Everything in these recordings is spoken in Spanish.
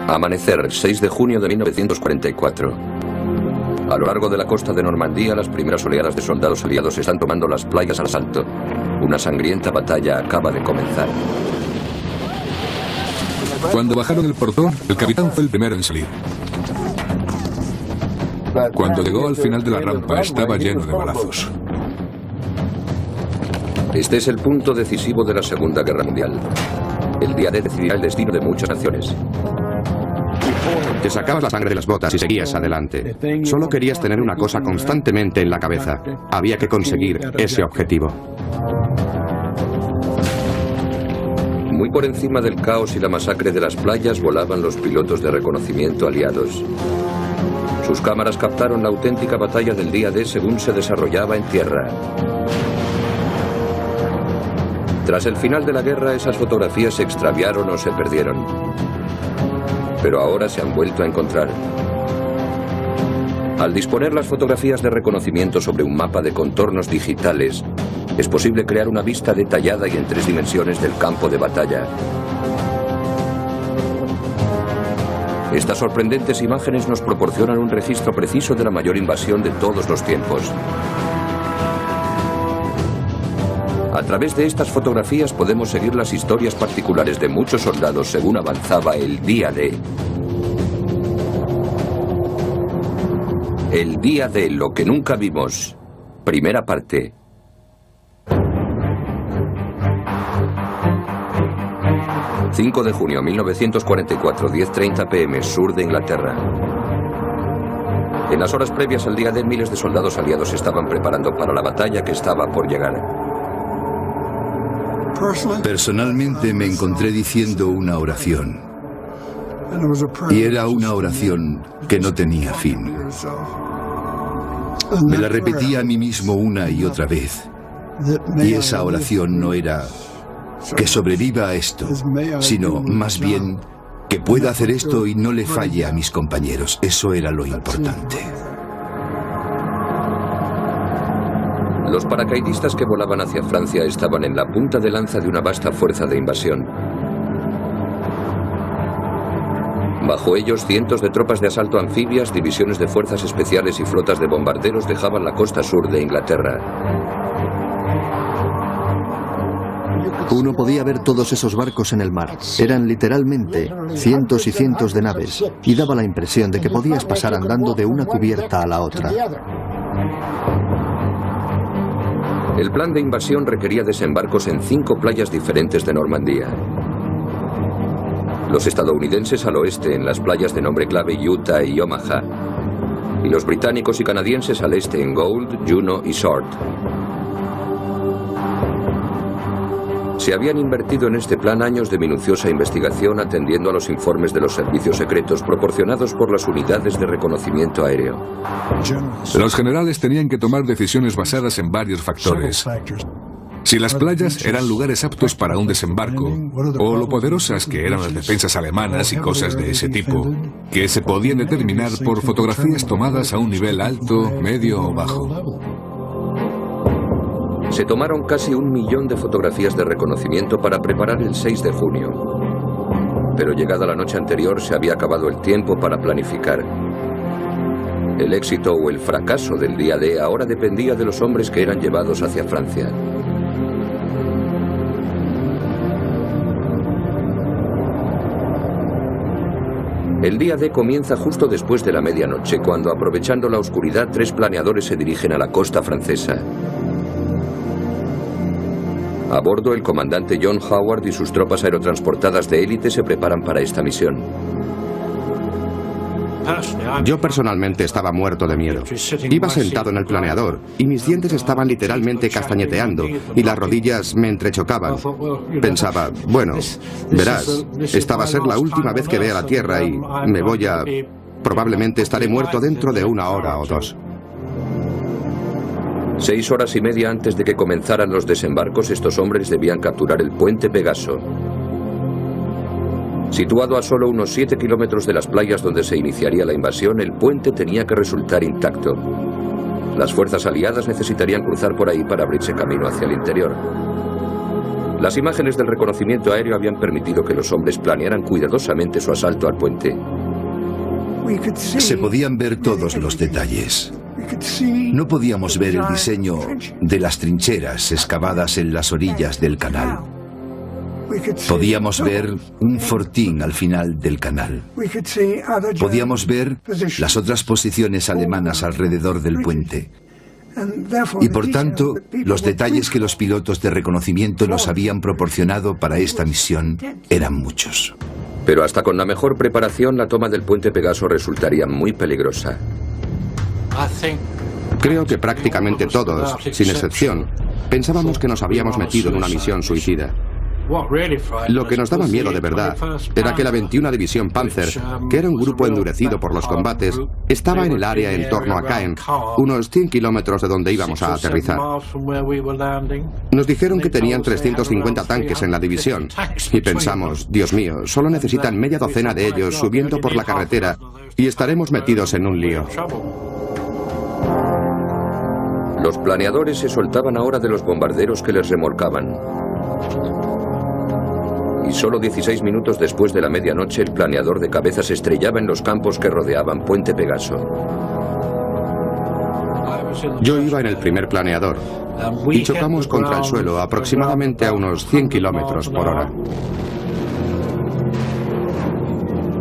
Amanecer, 6 de junio de 1944. A lo largo de la costa de Normandía, las primeras oleadas de soldados aliados están tomando las playas al asalto. Una sangrienta batalla acaba de comenzar. Cuando bajaron el portón, el capitán fue el primero en salir. Cuando llegó al final de la rampa, estaba lleno de balazos. Este es el punto decisivo de la Segunda Guerra Mundial. El día D decidirá el destino de muchas naciones. Te sacabas la sangre de las botas y seguías adelante. Solo querías tener una cosa constantemente en la cabeza. Había que conseguir ese objetivo. Muy por encima del caos y la masacre de las playas volaban los pilotos de reconocimiento aliados. Sus cámaras captaron la auténtica batalla del día D según se desarrollaba en tierra. Tras el final de la guerra, esas fotografías se extraviaron o se perdieron. Pero ahora se han vuelto a encontrar. Al disponer las fotografías de reconocimiento sobre un mapa de contornos digitales, es posible crear una vista detallada y en 3 dimensiones del campo de batalla. Estas sorprendentes imágenes nos proporcionan un registro preciso de la mayor invasión de todos los tiempos. A través de estas fotografías podemos seguir las historias particulares de muchos soldados según avanzaba el día D. El día D, lo que nunca vimos. Primera parte. ...5 de junio 1944, 10:30 p.m., sur de Inglaterra. En las horas previas al día D, miles de soldados aliados se estaban preparando para la batalla que estaba por llegar. Personalmente me encontré diciendo una oración. Y era una oración que no tenía fin. Me la repetía a mí mismo una y otra vez. Y esa oración no era que sobreviva a esto, sino más bien que pueda hacer esto y no le falle a mis compañeros. Eso era lo importante. Los paracaidistas que volaban hacia Francia estaban en la punta de lanza de una vasta fuerza de invasión. Bajo ellos, cientos de tropas de asalto anfibias, divisiones de fuerzas especiales y flotas de bombarderos dejaban la costa sur de Inglaterra. Uno podía ver todos esos barcos en el mar. Eran literalmente cientos y cientos de naves, y daba la impresión de que podías pasar andando de una cubierta a la otra. El plan de invasión requería desembarcos en 5 playas diferentes de Normandía. Los estadounidenses al oeste en las playas de nombre clave Utah y Omaha, y los británicos y canadienses al este en Gold, Juno y Sword. Se habían invertido en este plan años de minuciosa investigación atendiendo a los informes de los servicios secretos proporcionados por las unidades de reconocimiento aéreo. Los generales tenían que tomar decisiones basadas en varios factores. Si las playas eran lugares aptos para un desembarco, o lo poderosas que eran las defensas alemanas y cosas de ese tipo, que se podían determinar por fotografías tomadas a un nivel alto, medio o bajo. Se tomaron casi 1 millón de fotografías de reconocimiento para preparar el 6 de junio. Pero llegada la noche anterior se había acabado el tiempo para planificar. El éxito o el fracaso del día D ahora dependía de los hombres que eran llevados hacia Francia. El día D comienza justo después de la medianoche, cuando, aprovechando la oscuridad, 3 planeadores se dirigen a la costa francesa. A bordo, el comandante John Howard y sus tropas aerotransportadas de élite se preparan para esta misión. Yo personalmente estaba muerto de miedo. Iba sentado en el planeador y mis dientes estaban literalmente castañeteando y las rodillas me entrechocaban. Pensaba, bueno, verás, esta va a ser la última vez que vea la Tierra y me voy a... Probablemente estaré muerto dentro de 1 hora o 2. 6 horas y media antes de que comenzaran los desembarcos, estos hombres debían capturar el puente Pegaso. Situado a solo unos 7 kilómetros de las playas donde se iniciaría la invasión, el puente tenía que resultar intacto. Las fuerzas aliadas necesitarían cruzar por ahí para abrirse camino hacia el interior. Las imágenes del reconocimiento aéreo habían permitido que los hombres planearan cuidadosamente su asalto al puente. Se podían ver todos los detalles. No podíamos ver el diseño de las trincheras excavadas en las orillas del canal. Podíamos ver un fortín al final del canal. Podíamos ver las otras posiciones alemanas alrededor del puente. Y por tanto, los detalles que los pilotos de reconocimiento nos habían proporcionado para esta misión eran muchos. Pero hasta con la mejor preparación, la toma del puente Pegaso resultaría muy peligrosa. Creo que prácticamente todos, sin excepción, pensábamos que nos habíamos metido en una misión suicida. Lo que nos daba miedo de verdad era que la 21 División Panzer, que era un grupo endurecido por los combates, estaba en el área en torno a Caen, unos 100 kilómetros de donde íbamos a aterrizar. Nos dijeron que tenían 350 tanques en la división y pensamos, Dios mío, solo necesitan media docena de ellos subiendo por la carretera y estaremos metidos en un lío. Los planeadores se soltaban ahora de los bombarderos que les remolcaban. Y solo 16 minutos después de la medianoche, el planeador de cabeza se estrellaba en los campos que rodeaban Puente Pegaso. Yo iba en el primer planeador y chocamos contra el suelo aproximadamente a unos 100 kilómetros por hora.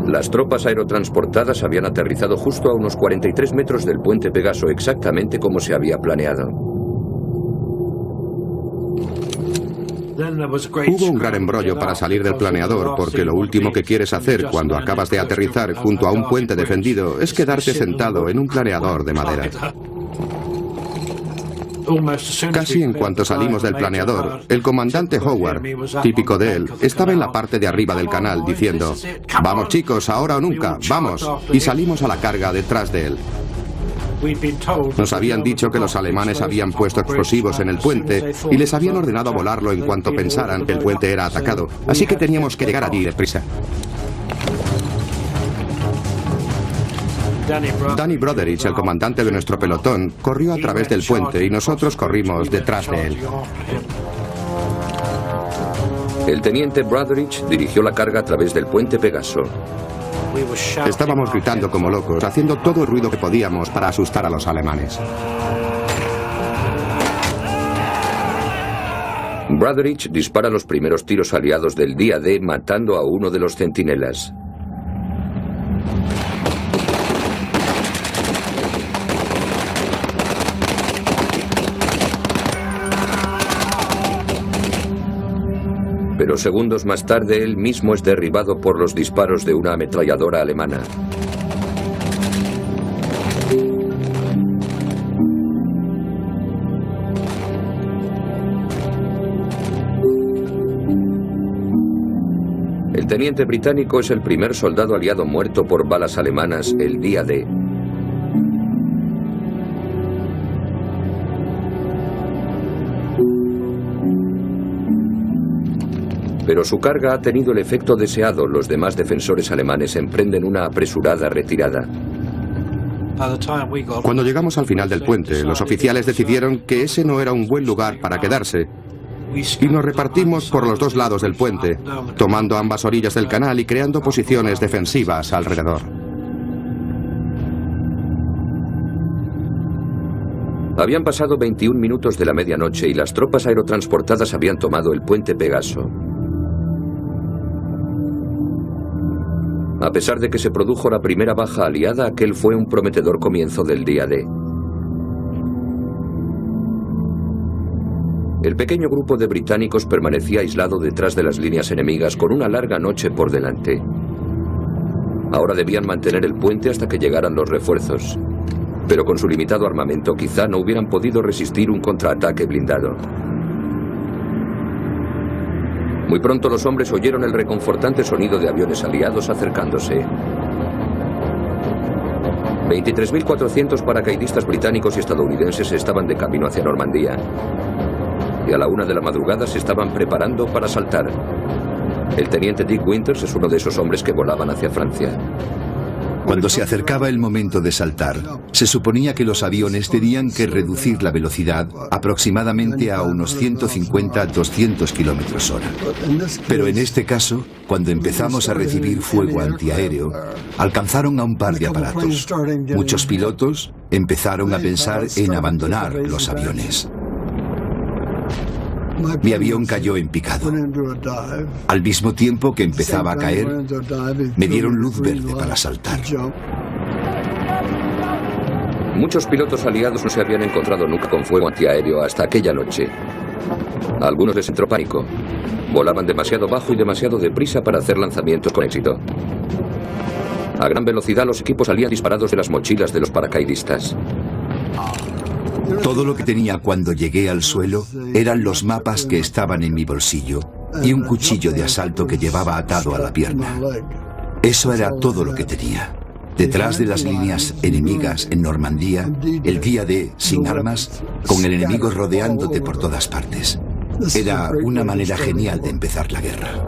Las tropas aerotransportadas habían aterrizado justo a unos 43 metros del Puente Pegaso, exactamente como se había planeado. Hubo un gran embrollo para salir del planeador, porque lo último que quieres hacer cuando acabas de aterrizar junto a un puente defendido es quedarte sentado en un planeador de madera. Casi en cuanto salimos del planeador, el comandante Howard, típico de él, estaba en la parte de arriba del canal diciendo: «Vamos chicos, ahora o nunca, vamos», y salimos a la carga detrás de él. Nos habían dicho que los alemanes habían puesto explosivos en el puente y les habían ordenado volarlo en cuanto pensaran que el puente era atacado, así que teníamos que llegar allí deprisa. Danny Broderich, el comandante de nuestro pelotón, corrió a través del puente y nosotros corrimos detrás de él. El teniente Broderich dirigió la carga a través del Puente Pegaso. Estábamos gritando como locos, haciendo todo el ruido que podíamos para asustar a los alemanes. Broderich dispara los primeros tiros aliados del día D, matando a uno de los centinelas. Pero segundos más tarde, él mismo es derribado por los disparos de una ametralladora alemana. El teniente británico es el primer soldado aliado muerto por balas alemanas el día D. Pero su carga ha tenido el efecto deseado. Los demás defensores alemanes emprenden una apresurada retirada. Cuando llegamos al final del puente, los oficiales decidieron que ese no era un buen lugar para quedarse y nos repartimos por los dos lados del puente, tomando ambas orillas del canal y creando posiciones defensivas alrededor. Habían pasado 21 minutos de la medianoche y las tropas aerotransportadas habían tomado el Puente Pegaso. A pesar de que se produjo la primera baja aliada, aquel fue un prometedor comienzo del día D. El pequeño grupo de británicos permanecía aislado detrás de las líneas enemigas con una larga noche por delante. Ahora debían mantener el puente hasta que llegaran los refuerzos. Pero con su limitado armamento quizá no hubieran podido resistir un contraataque blindado. Muy pronto los hombres oyeron el reconfortante sonido de aviones aliados acercándose. 23.400 paracaidistas británicos y estadounidenses estaban de camino hacia Normandía. Y a la 1 de la madrugada se estaban preparando para saltar. El teniente Dick Winters es uno de esos hombres que volaban hacia Francia. Cuando se acercaba el momento de saltar, se suponía que los aviones tenían que reducir la velocidad aproximadamente a unos 150-200 km/h. Pero en este caso, cuando empezamos a recibir fuego antiaéreo, alcanzaron a un par de aparatos. Muchos pilotos empezaron a pensar en abandonar los aviones. Mi avión cayó en picado. Al mismo tiempo que empezaba a caer, me dieron luz verde para saltar. Muchos pilotos aliados no se habían encontrado nunca con fuego antiaéreo hasta aquella noche. A algunos les entró pánico. Volaban demasiado bajo y demasiado deprisa para hacer lanzamientos con éxito. A gran velocidad los equipos salían disparados de las mochilas de los paracaidistas. Todo lo que tenía cuando llegué al suelo eran los mapas que estaban en mi bolsillo y un cuchillo de asalto que llevaba atado a la pierna. Eso era todo lo que tenía. Detrás de las líneas enemigas en Normandía, el día D, sin armas, con el enemigo rodeándote por todas partes. Era una manera genial de empezar la guerra.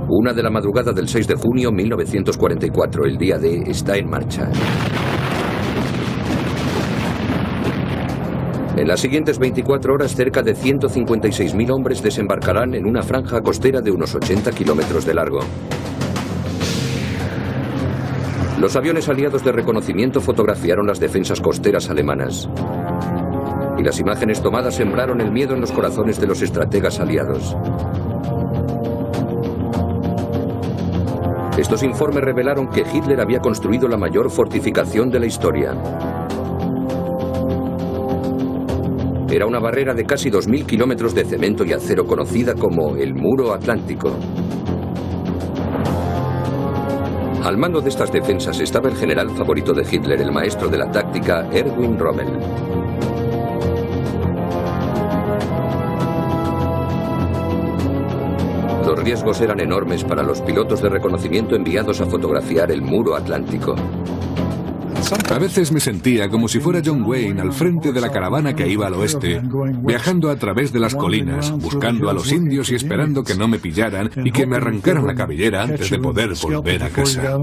Una de la madrugada del 6 de junio de 1944, el día D está en marcha. En las siguientes 24 horas, cerca de 156.000 hombres desembarcarán en una franja costera de unos 80 kilómetros de largo. Los aviones aliados de reconocimiento fotografiaron las defensas costeras alemanas. Y las imágenes tomadas sembraron el miedo en los corazones de los estrategas aliados. Estos informes revelaron que Hitler había construido la mayor fortificación de la historia. Era una barrera de casi 2.000 kilómetros de cemento y acero conocida como el Muro Atlántico. Al mando de estas defensas estaba el general favorito de Hitler, el maestro de la táctica, Erwin Rommel. Los riesgos eran enormes para los pilotos de reconocimiento enviados a fotografiar el Muro Atlántico. A veces me sentía como si fuera John Wayne al frente de la caravana que iba al oeste, viajando a través de las colinas, buscando a los indios y esperando que no me pillaran y que me arrancaran la cabellera antes de poder volver a casa.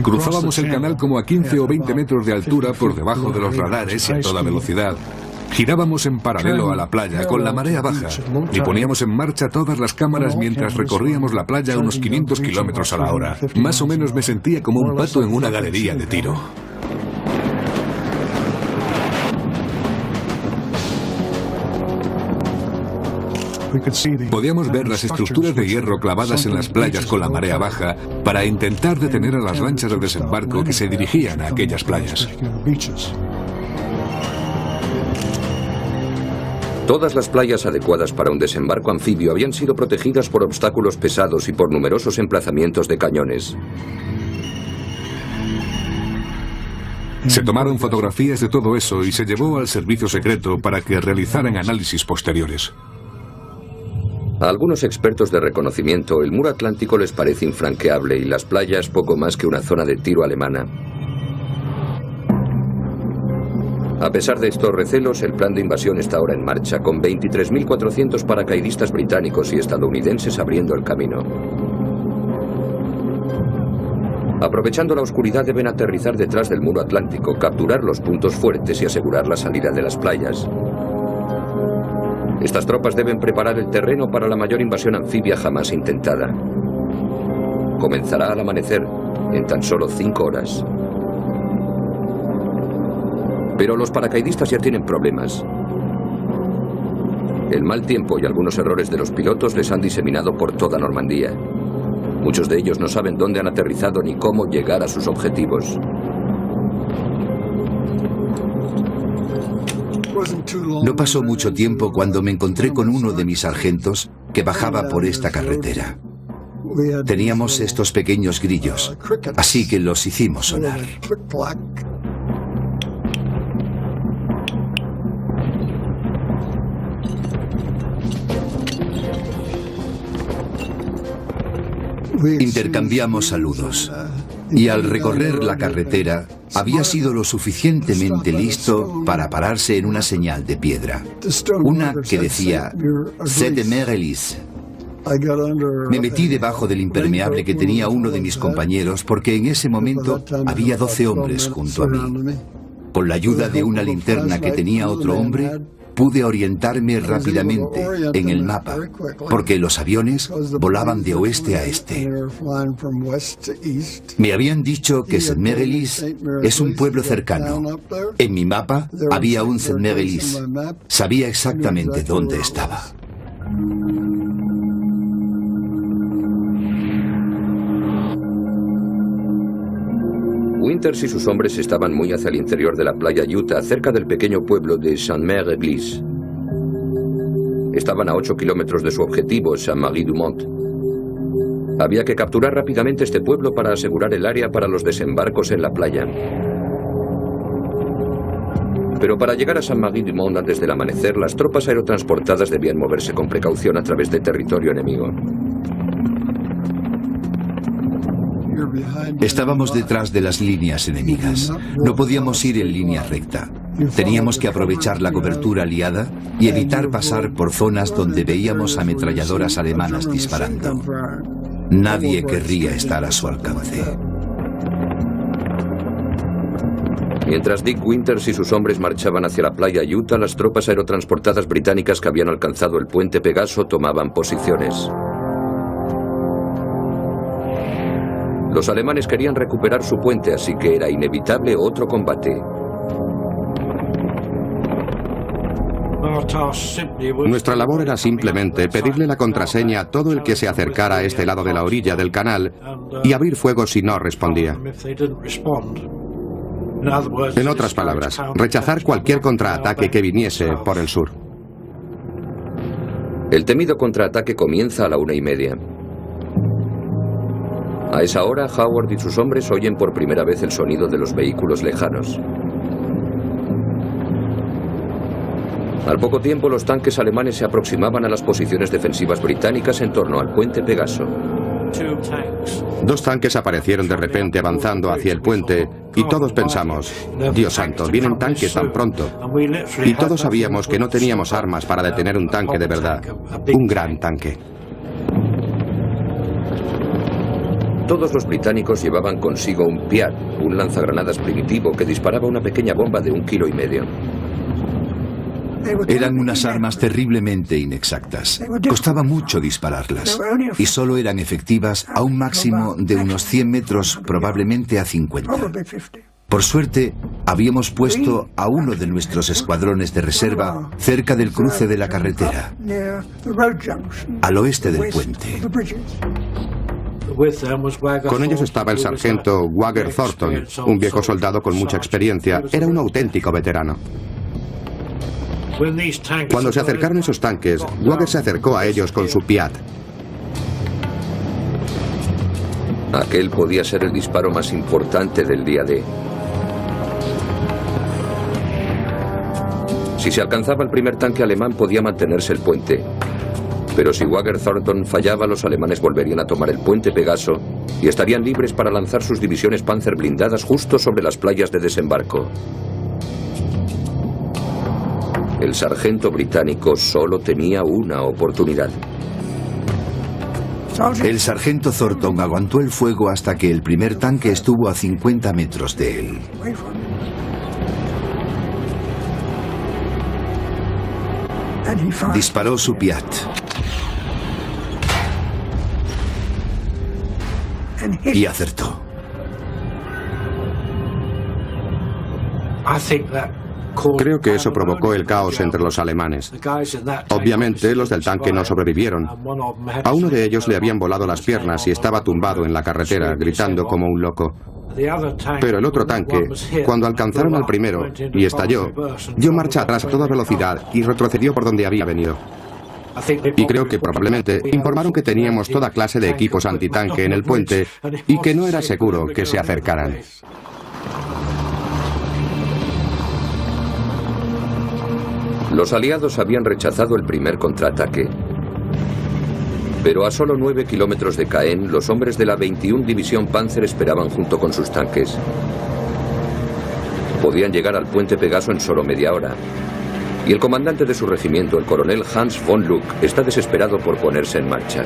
Cruzábamos el canal como a 15 o 20 metros de altura por debajo de los radares y a toda velocidad. Girábamos en paralelo a la playa con la marea baja y poníamos en marcha todas las cámaras mientras recorríamos la playa a unos 500 kilómetros a la hora. Más o menos me sentía como un pato en una galería de tiro. Podíamos ver las estructuras de hierro clavadas en las playas con la marea baja para intentar detener a las lanchas de desembarco que se dirigían a aquellas playas. Todas las playas adecuadas para un desembarco anfibio habían sido protegidas por obstáculos pesados y por numerosos emplazamientos de cañones. Se tomaron fotografías de todo eso y se llevó al servicio secreto para que realizaran análisis posteriores. A algunos expertos de reconocimiento, el Muro Atlántico les parece infranqueable y las playas poco más que una zona de tiro alemana. A pesar de estos recelos, el plan de invasión está ahora en marcha, con 23.400 paracaidistas británicos y estadounidenses abriendo el camino. Aprovechando la oscuridad, deben aterrizar detrás del Muro Atlántico, capturar los puntos fuertes y asegurar la salida de las playas. Estas tropas deben preparar el terreno para la mayor invasión anfibia jamás intentada. Comenzará al amanecer, en tan solo 5 horas. Pero los paracaidistas ya tienen problemas. El mal tiempo y algunos errores de los pilotos les han diseminado por toda Normandía. Muchos de ellos no saben dónde han aterrizado ni cómo llegar a sus objetivos. No pasó mucho tiempo cuando me encontré con uno de mis sargentos que bajaba por esta carretera. Teníamos estos pequeños grillos, así que los hicimos sonar. Intercambiamos saludos. Y al recorrer la carretera, había sido lo suficientemente listo para pararse en una señal de piedra. Una que decía, "C'est de Mérelis". Me metí debajo del impermeable que tenía uno de mis compañeros porque en ese momento había 12 hombres junto a mí. Con la ayuda de una linterna que tenía otro hombre, pude orientarme rápidamente en el mapa, porque los aviones volaban de oeste a este. Me habían dicho que Saint-Mérelis es un pueblo cercano. En mi mapa había un Saint-Mérelis. Sabía exactamente dónde estaba. Winters y sus hombres estaban muy hacia el interior de la playa Utah, cerca del pequeño pueblo de Saint-Mère-Église. Estaban a 8 kilómetros de su objetivo, Saint-Marie-du-Mont. Había que capturar rápidamente este pueblo para asegurar el área para los desembarcos en la playa. Pero para llegar a Saint-Marie-du-Mont antes del amanecer, las tropas aerotransportadas debían moverse con precaución a través de territorio enemigo. Estábamos detrás de las líneas enemigas. No podíamos ir en línea recta. Teníamos que aprovechar la cobertura aliada y evitar pasar por zonas donde veíamos ametralladoras alemanas disparando. Nadie querría estar a su alcance. Mientras Dick Winters y sus hombres marchaban hacia la playa Utah, las tropas aerotransportadas británicas que habían alcanzado el puente Pegaso tomaban posiciones. Los alemanes querían recuperar su puente, así que era inevitable otro combate. Nuestra labor era simplemente pedirle la contraseña a todo el que se acercara a este lado de la orilla del canal y abrir fuego si no respondía. En otras palabras, rechazar cualquier contraataque que viniese por el sur. El temido contraataque comienza a la 1:30. A esa hora, Howard y sus hombres oyen por primera vez el sonido de los vehículos lejanos. Al poco tiempo, los tanques alemanes se aproximaban a las posiciones defensivas británicas en torno al puente Pegaso. 2 tanques aparecieron de repente avanzando hacia el puente y todos pensamos, Dios santo, vienen tanques tan pronto. Y todos sabíamos que no teníamos armas para detener un tanque de verdad, un gran tanque. Todos los británicos llevaban consigo un Piat, un lanzagranadas primitivo que disparaba una pequeña bomba de 1,5 kilos. Eran unas armas terriblemente inexactas. Costaba mucho dispararlas y solo eran efectivas a un máximo de unos 100 metros, probablemente a 50. Por suerte, habíamos puesto a uno de nuestros escuadrones de reserva cerca del cruce de la carretera, al oeste del puente. Con ellos estaba el sargento Wagger Thornton, un viejo soldado con mucha experiencia. Era un auténtico veterano. Cuando se acercaron esos tanques, Wagger se acercó a ellos con su Piat. Aquel podía ser el disparo más importante del día D. Si se alcanzaba el primer tanque alemán, podía mantenerse el puente. Pero si Wagger Thornton fallaba, los alemanes volverían a tomar el puente Pegaso y estarían libres para lanzar sus divisiones Panzer blindadas justo sobre las playas de desembarco. El sargento británico solo tenía una oportunidad. El sargento Thornton aguantó el fuego hasta que el primer tanque estuvo a 50 metros de él. Disparó su Piat. Y acertó. Creo que eso provocó el caos entre los alemanes. Obviamente, los del tanque no sobrevivieron. A uno de ellos le habían volado las piernas y estaba tumbado en la carretera, gritando como un loco. Pero el otro tanque, cuando alcanzaron al primero y estalló, dio marcha atrás a toda velocidad y retrocedió por donde había venido. Y creo que probablemente informaron que teníamos toda clase de equipos antitanque en el puente y que no era seguro que se acercaran. Los aliados habían rechazado el primer contraataque. Pero a solo 9 kilómetros de Caen, los hombres de la 21 División Panzer esperaban junto con sus tanques. Podían llegar al puente Pegaso en solo media hora. Y el comandante de su regimiento, el coronel Hans von Luck, está desesperado por ponerse en marcha.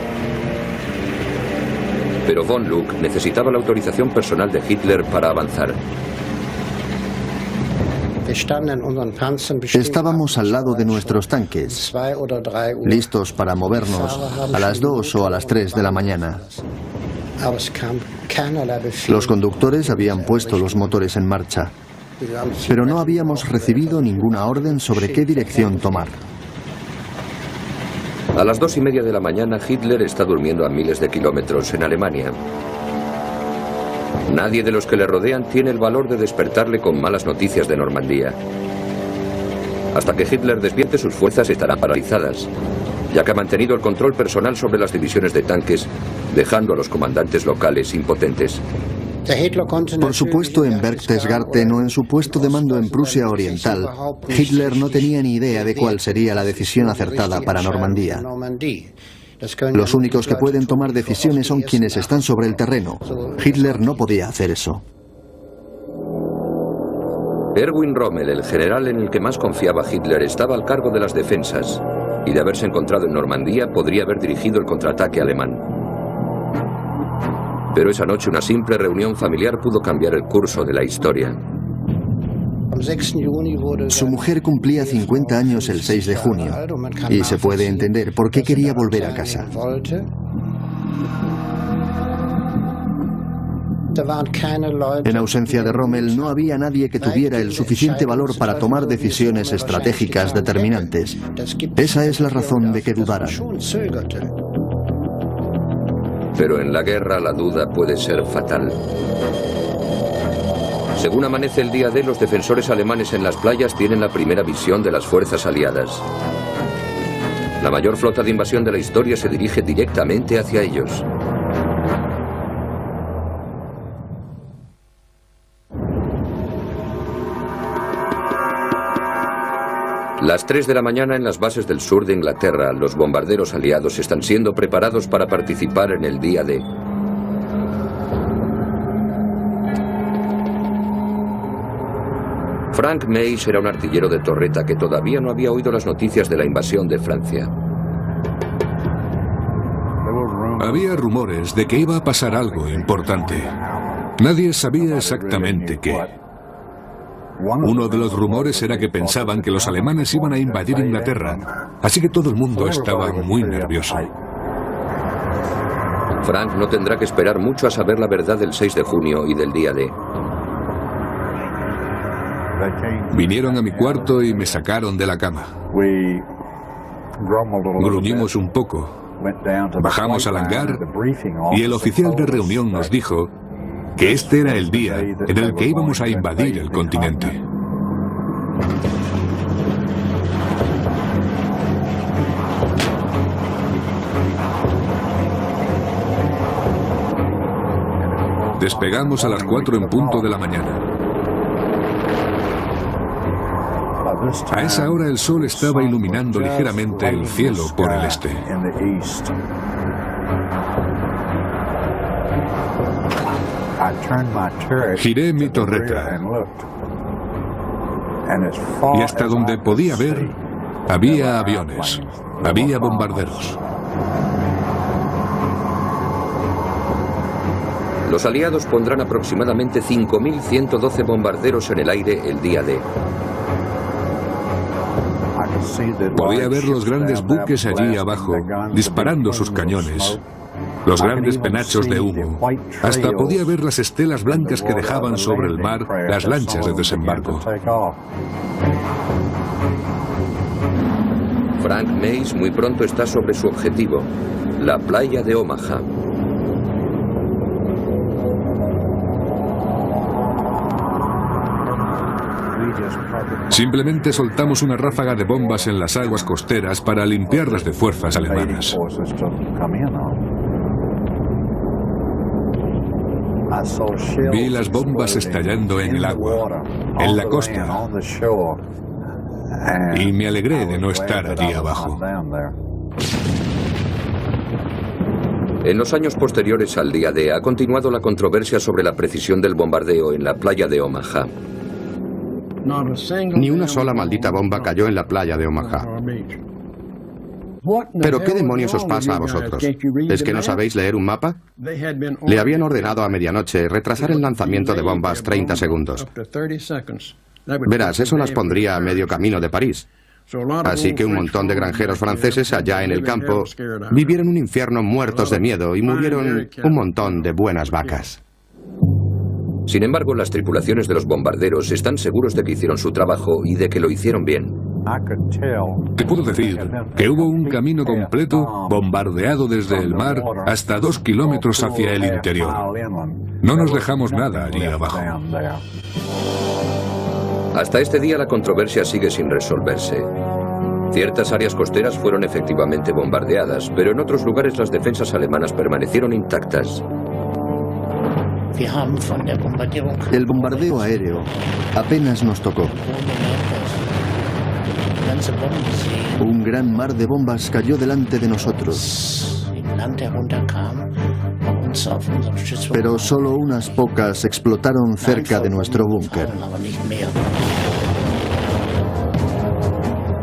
Pero von Luck necesitaba la autorización personal de Hitler para avanzar. Estábamos al lado de nuestros tanques, listos para movernos a las 2 o a las 3 de la mañana. Los conductores habían puesto los motores en marcha, pero no habíamos recibido ninguna orden sobre qué dirección tomar. A las 2:30 de la mañana, Hitler está durmiendo a miles de kilómetros en Alemania. Nadie de los que le rodean tiene el valor de despertarle con malas noticias de Normandía. Hasta que Hitler despierte, sus fuerzas estarán paralizadas, ya que ha mantenido el control personal sobre las divisiones de tanques, dejando a los comandantes locales impotentes. Por supuesto, en Berchtesgaden o en su puesto de mando en Prusia Oriental, Hitler no tenía ni idea de cuál sería la decisión acertada para Normandía. Los únicos que pueden tomar decisiones son quienes están sobre el terreno. Hitler no podía hacer eso. Erwin Rommel, el general en el que más confiaba Hitler, estaba al cargo de las defensas, y de haberse encontrado en Normandía podría haber dirigido el contraataque alemán. Pero esa noche una simple reunión familiar pudo cambiar el curso de la historia. Su mujer cumplía 50 años el 6 de junio y se puede entender por qué quería volver a casa. En ausencia de Rommel no había nadie que tuviera el suficiente valor para tomar decisiones estratégicas determinantes. Esa es la razón de que dudaran. Pero en la guerra la duda puede ser fatal. Según amanece el día D, los defensores alemanes en las playas tienen la primera visión de las fuerzas aliadas. La mayor flota de invasión de la historia se dirige directamente hacia ellos. Las 3 de la mañana en las bases del sur de Inglaterra, los bombarderos aliados están siendo preparados para participar en el día D. Frank Mays era un artillero de torreta que todavía no había oído las noticias de la invasión de Francia. Había rumores de que iba a pasar algo importante. Nadie sabía exactamente qué. Uno de los rumores era que pensaban que los alemanes iban a invadir Inglaterra, así que todo el mundo estaba muy nervioso. Frank no tendrá que esperar mucho a saber la verdad del 6 de junio y del día D. Vinieron a mi cuarto y me sacaron de la cama. Gruñimos un poco, bajamos al hangar y el oficial de reunión nos dijo que este era el día en el que íbamos a invadir el continente. Despegamos a las 4 en punto de la mañana. A esa hora el sol estaba iluminando ligeramente el cielo por el este. Giré mi torreta y hasta donde podía ver había aviones, había bombarderos. Los aliados pondrán aproximadamente 5.112 bombarderos en el aire el día D. Podía ver los grandes buques allí abajo, disparando sus cañones, los grandes penachos de humo. Hasta podía ver las estelas blancas que dejaban sobre el mar las lanchas de desembarco. Frank Mays muy pronto está sobre su objetivo, la playa de Omaha. Simplemente soltamos una ráfaga de bombas en las aguas costeras para limpiarlas de fuerzas alemanas. Vi las bombas estallando en el agua, en la costa, y me alegré de no estar allí abajo. En los años posteriores al día D ha continuado la controversia sobre la precisión del bombardeo en la playa de Omaha. Ni una sola maldita bomba cayó en la playa de Omaha. ¿Pero qué demonios os pasa a vosotros? ¿Es que no sabéis leer un mapa? Le habían ordenado a medianoche retrasar el lanzamiento de bombas 30 segundos. Verás, eso las pondría a medio camino de París. Así que un montón de granjeros franceses allá en el campo vivieron un infierno muertos de miedo y murieron un montón de buenas vacas. Sin embargo, las tripulaciones de los bombarderos están seguros de que hicieron su trabajo y de que lo hicieron bien. Te puedo decir que hubo un camino completo bombardeado desde el mar hasta 2 kilómetros hacia el interior. No nos dejamos nada allí abajo. Hasta este día la controversia sigue sin resolverse. Ciertas áreas costeras fueron efectivamente bombardeadas, pero en otros lugares las defensas alemanas permanecieron intactas. El bombardeo aéreo apenas nos tocó. Un gran mar de bombas cayó delante de nosotros. Pero solo unas pocas explotaron cerca de nuestro búnker.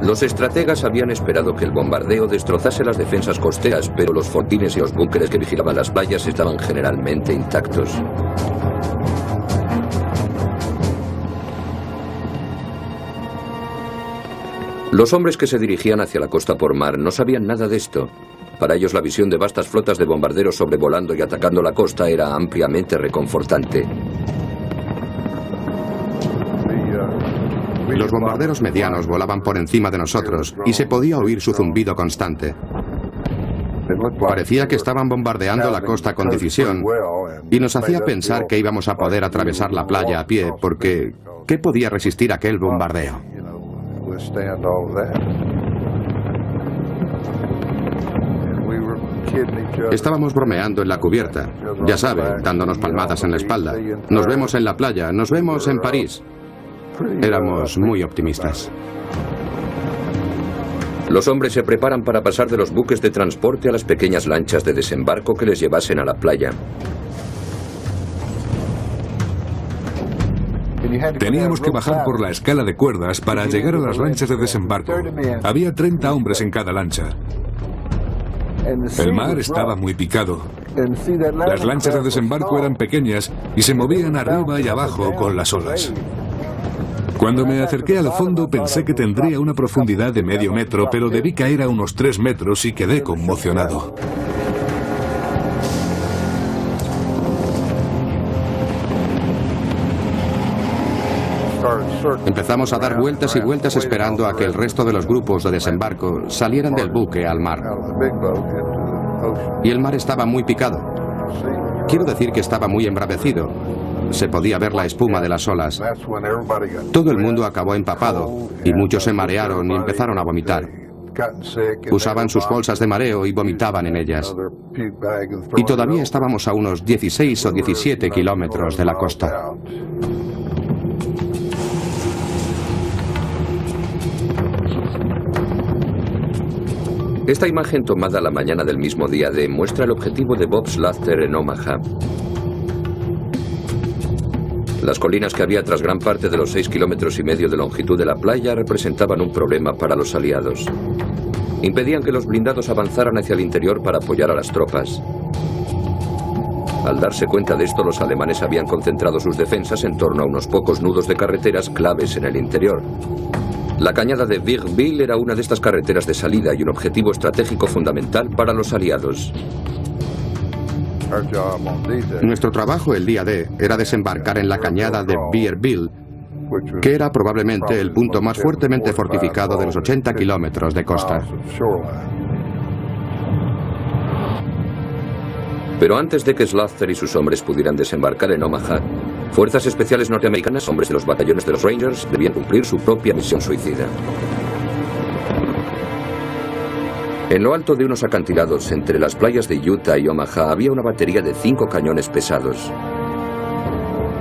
Los estrategas habían esperado que el bombardeo destrozase las defensas costeras, pero los fortines y los búnkeres que vigilaban las playas estaban generalmente intactos. Los hombres que se dirigían hacia la costa por mar no sabían nada de esto. Para ellos la visión de vastas flotas de bombarderos sobrevolando y atacando la costa era ampliamente reconfortante. Los bombarderos medianos volaban por encima de nosotros y se podía oír su zumbido constante. Parecía que estaban bombardeando la costa con decisión y nos hacía pensar que íbamos a poder atravesar la playa a pie porque ¿qué podía resistir aquel bombardeo? Estábamos bromeando en la cubierta, ya sabe, dándonos palmadas en la espalda. Nos vemos en la playa, nos vemos en París. Éramos muy optimistas. Los hombres se preparan para pasar de los buques de transporte a las pequeñas lanchas de desembarco que les llevasen a la playa. Teníamos que bajar por la escala de cuerdas para llegar a las lanchas de desembarco. Había 30 hombres en cada lancha. El mar estaba muy picado. Las lanchas de desembarco eran pequeñas y se movían arriba y abajo con las olas. Cuando me acerqué al fondo pensé que tendría una profundidad de medio metro, pero debí caer a unos 3 metros y quedé conmocionado. Empezamos a dar vueltas y vueltas esperando a que el resto de los grupos de desembarco salieran del buque al mar. Y el mar estaba muy picado. Quiero decir que estaba muy embravecido. Se podía ver la espuma de las olas. Todo el mundo acabó empapado y muchos se marearon y empezaron a vomitar. Usaban sus bolsas de mareo y vomitaban en ellas. Y todavía estábamos a unos 16 o 17 kilómetros de la costa. Esta imagen tomada la mañana del mismo día D muestra el objetivo de Bob Slaughter en Omaha. Las colinas que había tras gran parte de los 6,5 kilómetros de longitud de la playa representaban un problema para los aliados. Impedían que los blindados avanzaran hacia el interior para apoyar a las tropas. Al darse cuenta de esto, los alemanes habían concentrado sus defensas en torno a unos pocos nudos de carreteras claves en el interior. La cañada de Virville era una de estas carreteras de salida y un objetivo estratégico fundamental para los aliados. Nuestro trabajo el día D era desembarcar en la cañada de Virville, que era probablemente el punto más fuertemente fortificado de los 80 kilómetros de costa. Pero antes de que Slaughter y sus hombres pudieran desembarcar en Omaha, fuerzas especiales norteamericanas, hombres de los batallones de los Rangers, debían cumplir su propia misión suicida. En lo alto de unos acantilados entre las playas de Utah y Omaha había una batería de 5 cañones pesados.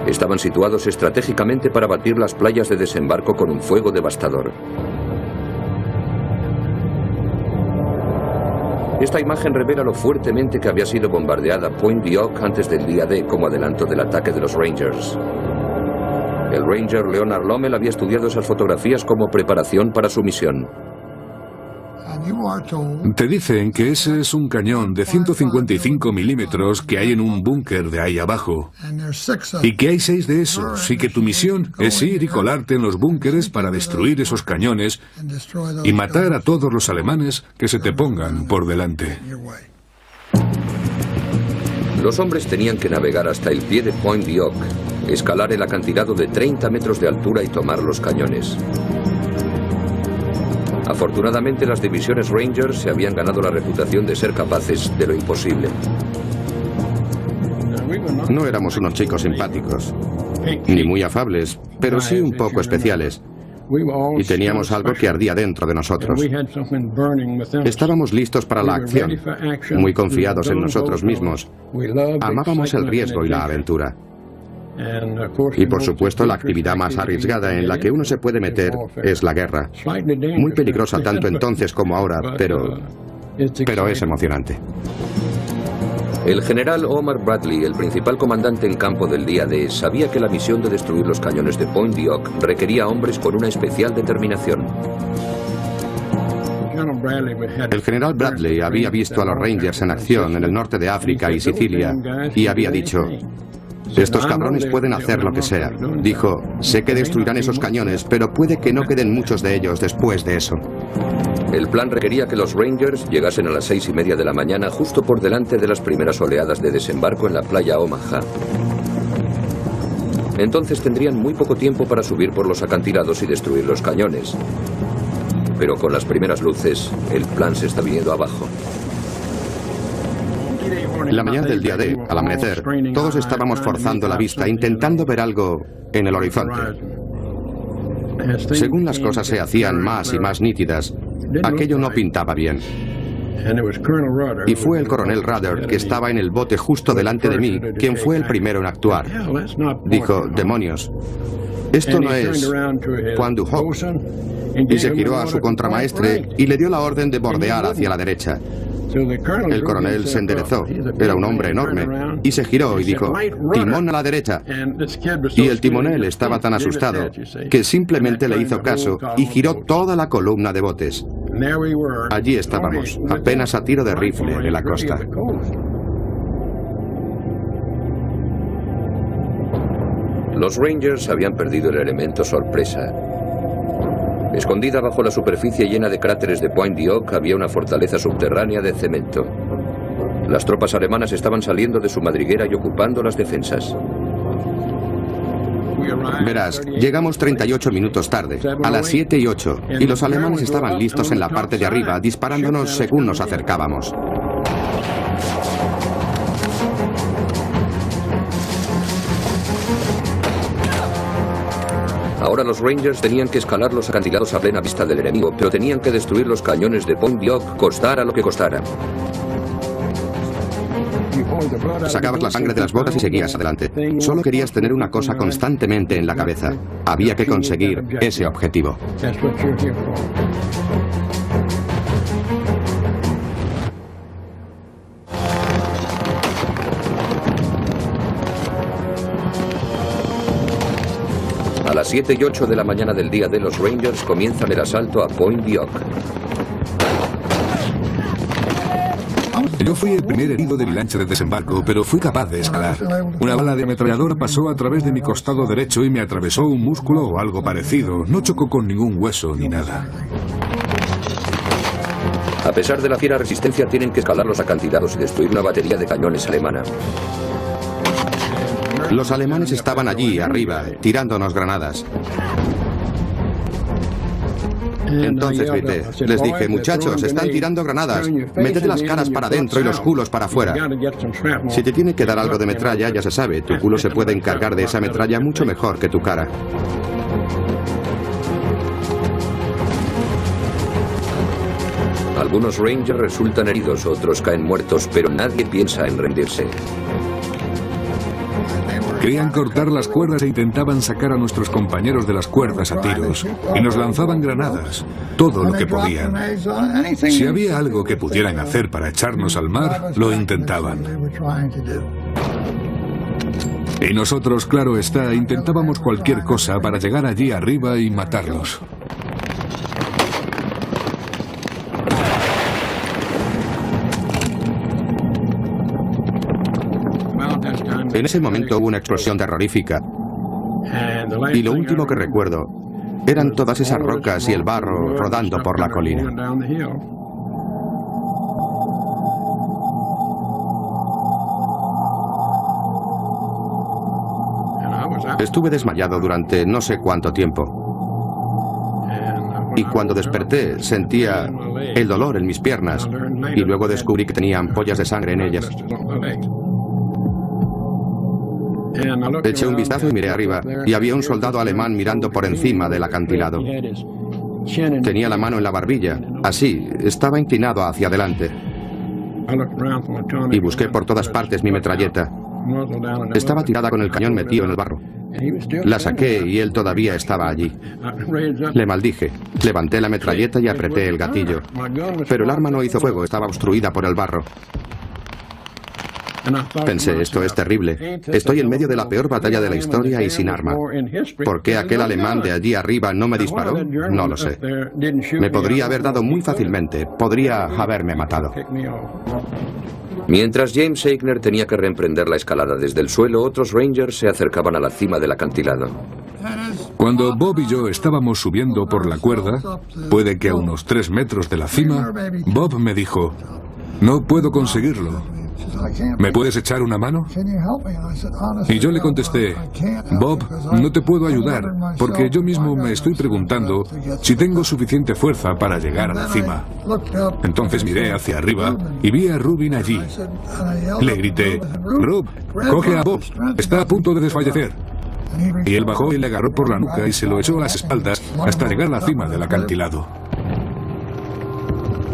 Estaban situados estratégicamente para batir las playas de desembarco con un fuego devastador. Esta imagen revela lo fuertemente que había sido bombardeada Point Duhoc antes del día D como adelanto del ataque de los Rangers. El Ranger Leonard Lommel había estudiado esas fotografías como preparación para su misión. Te dicen que ese es un cañón de 155 milímetros que hay en un búnker de ahí abajo, y que hay 6 de esos, y que tu misión es ir y colarte en los búnkeres para destruir esos cañones y matar a todos los alemanes que se te pongan por delante. Los hombres tenían que navegar hasta el pie de Point Duhoc, escalar el acantilado de 30 metros de altura y tomar los cañones. Afortunadamente, las divisiones Rangers se habían ganado la reputación de ser capaces de lo imposible. No éramos unos chicos simpáticos, ni muy afables, pero sí un poco especiales. Y teníamos algo que ardía dentro de nosotros. Estábamos listos para la acción, muy confiados en nosotros mismos. Amábamos el riesgo y la aventura. Y por supuesto la actividad más arriesgada en la que uno se puede meter es la guerra. Muy peligrosa tanto entonces como ahora, pero es emocionante. El general Omar Bradley, el principal comandante en campo del día D, sabía que la misión de destruir los cañones de Point Duhoc requería hombres con una especial determinación. El general Bradley había visto a los Rangers en acción en el norte de África y Sicilia y había dicho: estos cabrones pueden hacer lo que sea. Dijo: sé que destruirán esos cañones, pero puede que no queden muchos de ellos después de eso. El plan requería que los Rangers llegasen a las 6:30 de la mañana, justo por delante de las primeras oleadas de desembarco en la playa Omaha. Entonces tendrían muy poco tiempo para subir por los acantilados y destruir los cañones. Pero con las primeras luces, el plan se está viniendo abajo. La mañana del día D, al amanecer, todos estábamos forzando la vista, intentando ver algo en el horizonte. Según las cosas se hacían más y más nítidas, aquello no pintaba bien. Y fue el coronel Rudder, que estaba en el bote justo delante de mí, quien fue el primero en actuar. Dijo: demonios, esto no es Point Duhoc. Y se giró a su contramaestre y le dio la orden de bordear hacia la derecha. El coronel se enderezó, era un hombre enorme, y se giró y dijo: timón a la derecha. Y el timonel estaba tan asustado que simplemente le hizo caso y giró toda la columna de botes. Allí estábamos, apenas a tiro de rifle de la costa. Los Rangers habían perdido el elemento sorpresa. Escondida bajo la superficie llena de cráteres de Point Duhoc había una fortaleza subterránea de cemento. Las tropas alemanas estaban saliendo de su madriguera y ocupando las defensas. Verás, llegamos 38 minutos tarde, a las 7:08, y los alemanes estaban listos en la parte de arriba, disparándonos según nos acercábamos. Ahora los Rangers tenían que escalar los acantilados a plena vista del enemigo, pero tenían que destruir los cañones de Point Duhoc, costara lo que costara. Sacabas la sangre de las botas y seguías adelante. Solo querías tener una cosa constantemente en la cabeza. Había que conseguir ese objetivo. A las 7:08 de la mañana del día D, los Rangers comienzan el asalto a Point Duhoc. Yo fui el primer herido de mi lancha de desembarco, pero fui capaz de escalar. Una bala de ametrallador pasó a través de mi costado derecho y me atravesó un músculo o algo parecido. No chocó con ningún hueso ni nada. A pesar de la fiera resistencia, tienen que escalar los acantilados y destruir una batería de cañones alemana. Los alemanes estaban allí, arriba, tirándonos granadas. Entonces grité, les dije: muchachos, están tirando granadas, meted las caras para adentro y los culos para afuera. Si te tiene que dar algo de metralla, ya se sabe, tu culo se puede encargar de esa metralla mucho mejor que tu cara. Algunos Rangers resultan heridos, otros caen muertos, pero nadie piensa en rendirse. Querían cortar las cuerdas e intentaban sacar a nuestros compañeros de las cuerdas a tiros. Y nos lanzaban granadas, todo lo que podían. Si había algo que pudieran hacer para echarnos al mar, lo intentaban. Y nosotros, claro está, intentábamos cualquier cosa para llegar allí arriba y matarlos. En ese momento hubo una explosión terrorífica. Y lo último que recuerdo eran todas esas rocas y el barro rodando por la colina. Estuve desmayado durante no sé cuánto tiempo. Y cuando desperté sentía el dolor en mis piernas y luego descubrí que tenía ampollas de sangre en ellas. Eché un vistazo y miré arriba y había un soldado alemán mirando por encima del acantilado. Tenía la mano en la barbilla, así, estaba inclinado hacia adelante. Y busqué por todas partes mi metralleta. Estaba tirada con el cañón metido en el barro. La saqué y él todavía estaba allí. Le maldije, levanté la metralleta y apreté el gatillo. Pero el arma no hizo fuego, estaba obstruida por el barro. Pensé, esto es terrible. Estoy en medio de la peor batalla de la historia y sin arma. ¿Por qué aquel alemán de allí arriba no me disparó? No lo sé. Me podría haber dado muy fácilmente. Podría haberme matado. Mientras James Eigner tenía que reemprender la escalada desde el suelo, otros Rangers se acercaban a la cima del acantilado. Cuando Bob y yo estábamos subiendo por la cuerda, puede que a unos 3 metros de la cima, Bob me dijo, «No puedo conseguirlo. ¿Me puedes echar una mano?» Y yo le contesté, «Bob, no te puedo ayudar, porque yo mismo me estoy preguntando si tengo suficiente fuerza para llegar a la cima». Entonces miré hacia arriba y vi a Rubin allí. Le grité, «Rub, coge a Bob, está a punto de desfallecer». Y él bajó y le agarró por la nuca y se lo echó a las espaldas hasta llegar a la cima del acantilado.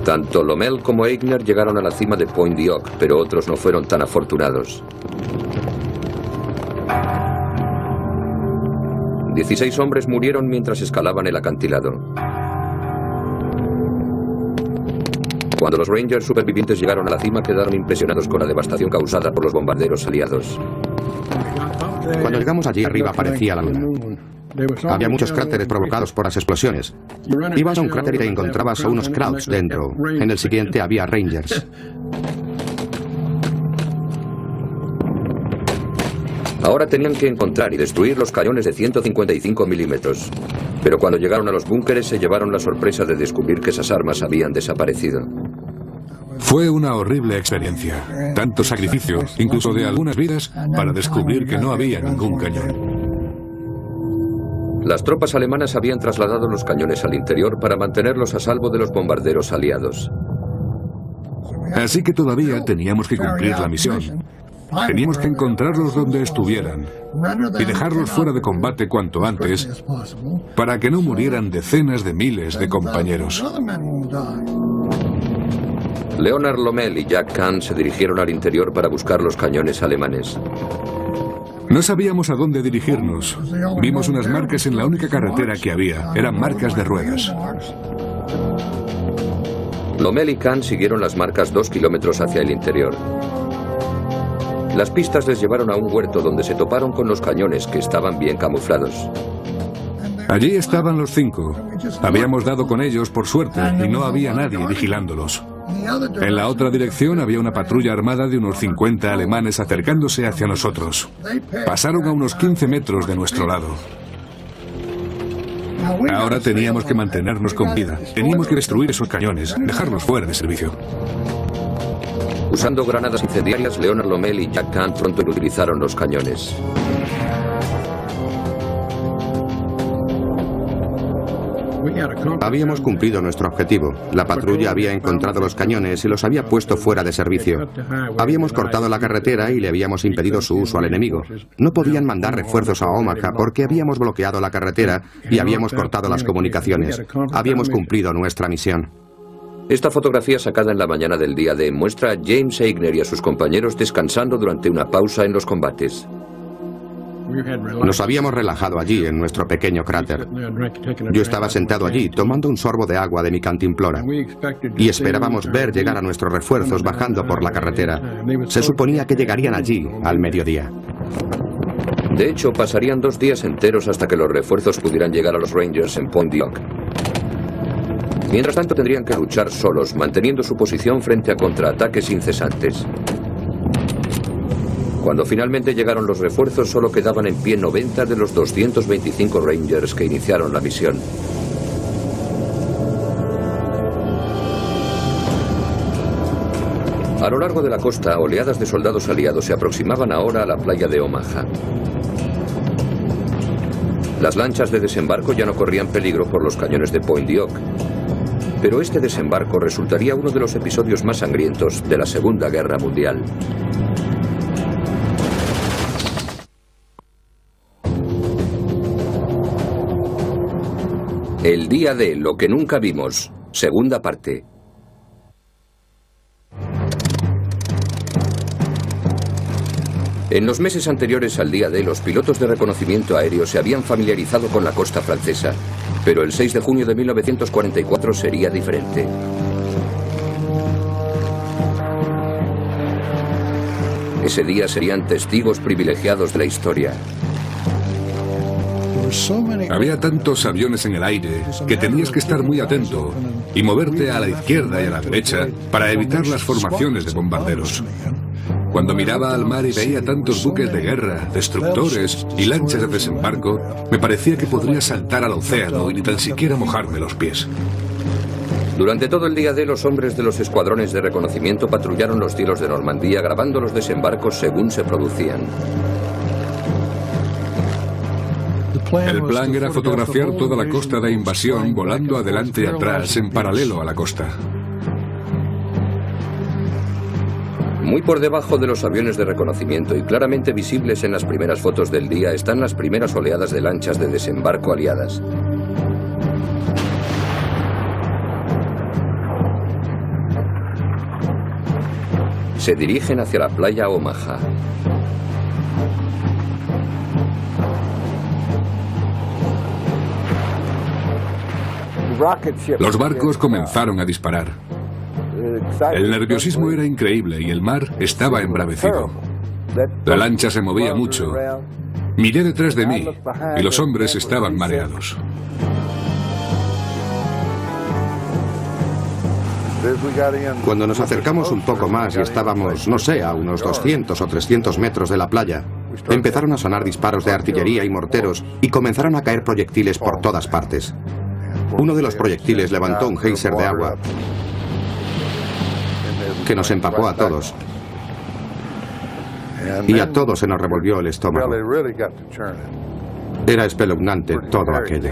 Tanto Lommel como Eigner llegaron a la cima de Point Dioc, pero otros no fueron tan afortunados. 16 hombres murieron mientras escalaban el acantilado. Cuando los Rangers supervivientes llegaron a la cima, quedaron impresionados con la devastación causada por los bombarderos aliados. Cuando llegamos allí arriba aparecía la luna. Había muchos cráteres provocados por las explosiones. Ibas a un cráter y te encontrabas a unos Krauts dentro. En el siguiente había Rangers. Ahora tenían que encontrar y destruir los cañones de 155 milímetros. Pero cuando llegaron a los búnkeres se llevaron la sorpresa de descubrir que esas armas habían desaparecido. Fue una horrible experiencia. Tanto sacrificio, incluso de algunas vidas, para descubrir que no había ningún cañón. Las tropas alemanas habían trasladado los cañones al interior para mantenerlos a salvo de los bombarderos aliados. Así que todavía teníamos que cumplir la misión. Teníamos que encontrarlos donde estuvieran y dejarlos fuera de combate cuanto antes para que no murieran decenas de miles de compañeros. Leonard Lommel y Jack Kahn se dirigieron al interior para buscar los cañones alemanes. No sabíamos a dónde dirigirnos. Vimos unas marcas en la única carretera que había. Eran marcas de ruedas. Lommel y Kahn siguieron las marcas 2 kilómetros hacia el interior. Las pistas les llevaron a un huerto donde se toparon con los cañones que estaban bien camuflados. Allí estaban los 5. Habíamos dado con ellos por suerte y no había nadie vigilándolos. En la otra dirección había una patrulla armada de unos 50 alemanes acercándose hacia nosotros. Pasaron a unos 15 metros de nuestro lado. Ahora teníamos que mantenernos con vida. Teníamos que destruir esos cañones, dejarlos fuera de servicio. Usando granadas incendiarias, Leonard Lommel y Jack Kahn pronto utilizaron los cañones. Habíamos cumplido nuestro objetivo. La patrulla había encontrado los cañones y los había puesto fuera de servicio. Habíamos cortado la carretera y le habíamos impedido su uso al enemigo. No podían mandar refuerzos a Omaha porque habíamos bloqueado la carretera y habíamos cortado las comunicaciones. Habíamos cumplido nuestra misión. Esta fotografía sacada en la mañana del día D muestra a James Eigner y a sus compañeros descansando durante una pausa en los combates. Nos habíamos relajado allí, en nuestro pequeño cráter. Yo estaba sentado allí, tomando un sorbo de agua de mi cantimplora, y esperábamos ver llegar a nuestros refuerzos bajando por la carretera. Se suponía que llegarían allí al mediodía. De hecho, pasarían 2 días enteros hasta que los refuerzos pudieran llegar a los Rangers en Point Duck. Mientras tanto, tendrían que luchar solos, manteniendo su posición frente a contraataques incesantes. Cuando finalmente llegaron los refuerzos, solo quedaban en pie 90 de los 225 Rangers que iniciaron la misión. A lo largo de la costa, oleadas de soldados aliados se aproximaban ahora a la playa de Omaha. Las lanchas de desembarco ya no corrían peligro por los cañones de Point Duck. Pero este desembarco resultaría uno de los episodios más sangrientos de la Segunda Guerra Mundial. El día de lo que nunca vimos, segunda parte. En los meses anteriores al día D, los pilotos de reconocimiento aéreo se habían familiarizado con la costa francesa, pero el 6 de junio de 1944 sería diferente. Ese día serían testigos privilegiados de la historia. Había tantos aviones en el aire que tenías que estar muy atento y moverte a la izquierda y a la derecha para evitar las formaciones de bombarderos. Cuando miraba al mar y veía tantos buques de guerra, destructores y lanchas de desembarco, me parecía que podría saltar al océano y ni tan siquiera mojarme los pies. Durante todo el día D, los hombres de los escuadrones de reconocimiento patrullaron los cielos de Normandía grabando los desembarcos según se producían. El plan era fotografiar toda la costa de invasión volando adelante y atrás en paralelo a la costa. Muy por debajo de los aviones de reconocimiento y claramente visibles en las primeras fotos del día están las primeras oleadas de lanchas de desembarco aliadas. Se dirigen hacia la playa Omaha. Los barcos comenzaron a disparar. El nerviosismo era increíble y el mar estaba embravecido. La lancha se movía mucho. Miré detrás de mí y los hombres estaban mareados. Cuando nos acercamos un poco más y estábamos, no sé, a unos 200 o 300 metros de la playa, empezaron a sonar disparos de artillería y morteros y comenzaron a caer proyectiles por todas partes. Uno de los proyectiles levantó un geyser de agua que nos empapó a todos. Y a todos se nos revolvió el estómago. Era espeluznante todo aquello.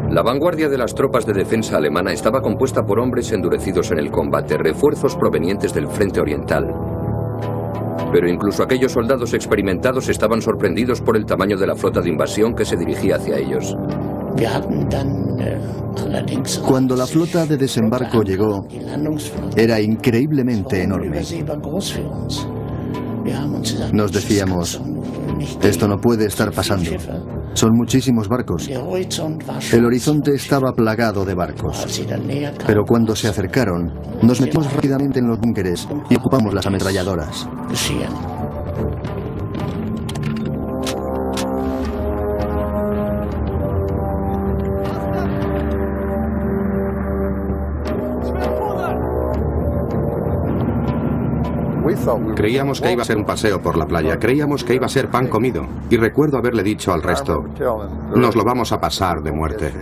La vanguardia de las tropas de defensa alemana estaba compuesta por hombres endurecidos en el combate, refuerzos provenientes del frente oriental. Pero incluso aquellos soldados experimentados estaban sorprendidos por el tamaño de la flota de invasión que se dirigía hacia ellos. Cuando la flota de desembarco llegó, era increíblemente enorme. Nos decíamos, esto no puede estar pasando. Son muchísimos barcos. El horizonte estaba plagado de barcos. Pero cuando se acercaron, nos metimos rápidamente en los búnkeres y ocupamos las ametralladoras. Creíamos que iba a ser un paseo por la playa, creíamos que iba a ser pan comido. Y recuerdo haberle dicho al resto, nos lo vamos a pasar de muerte.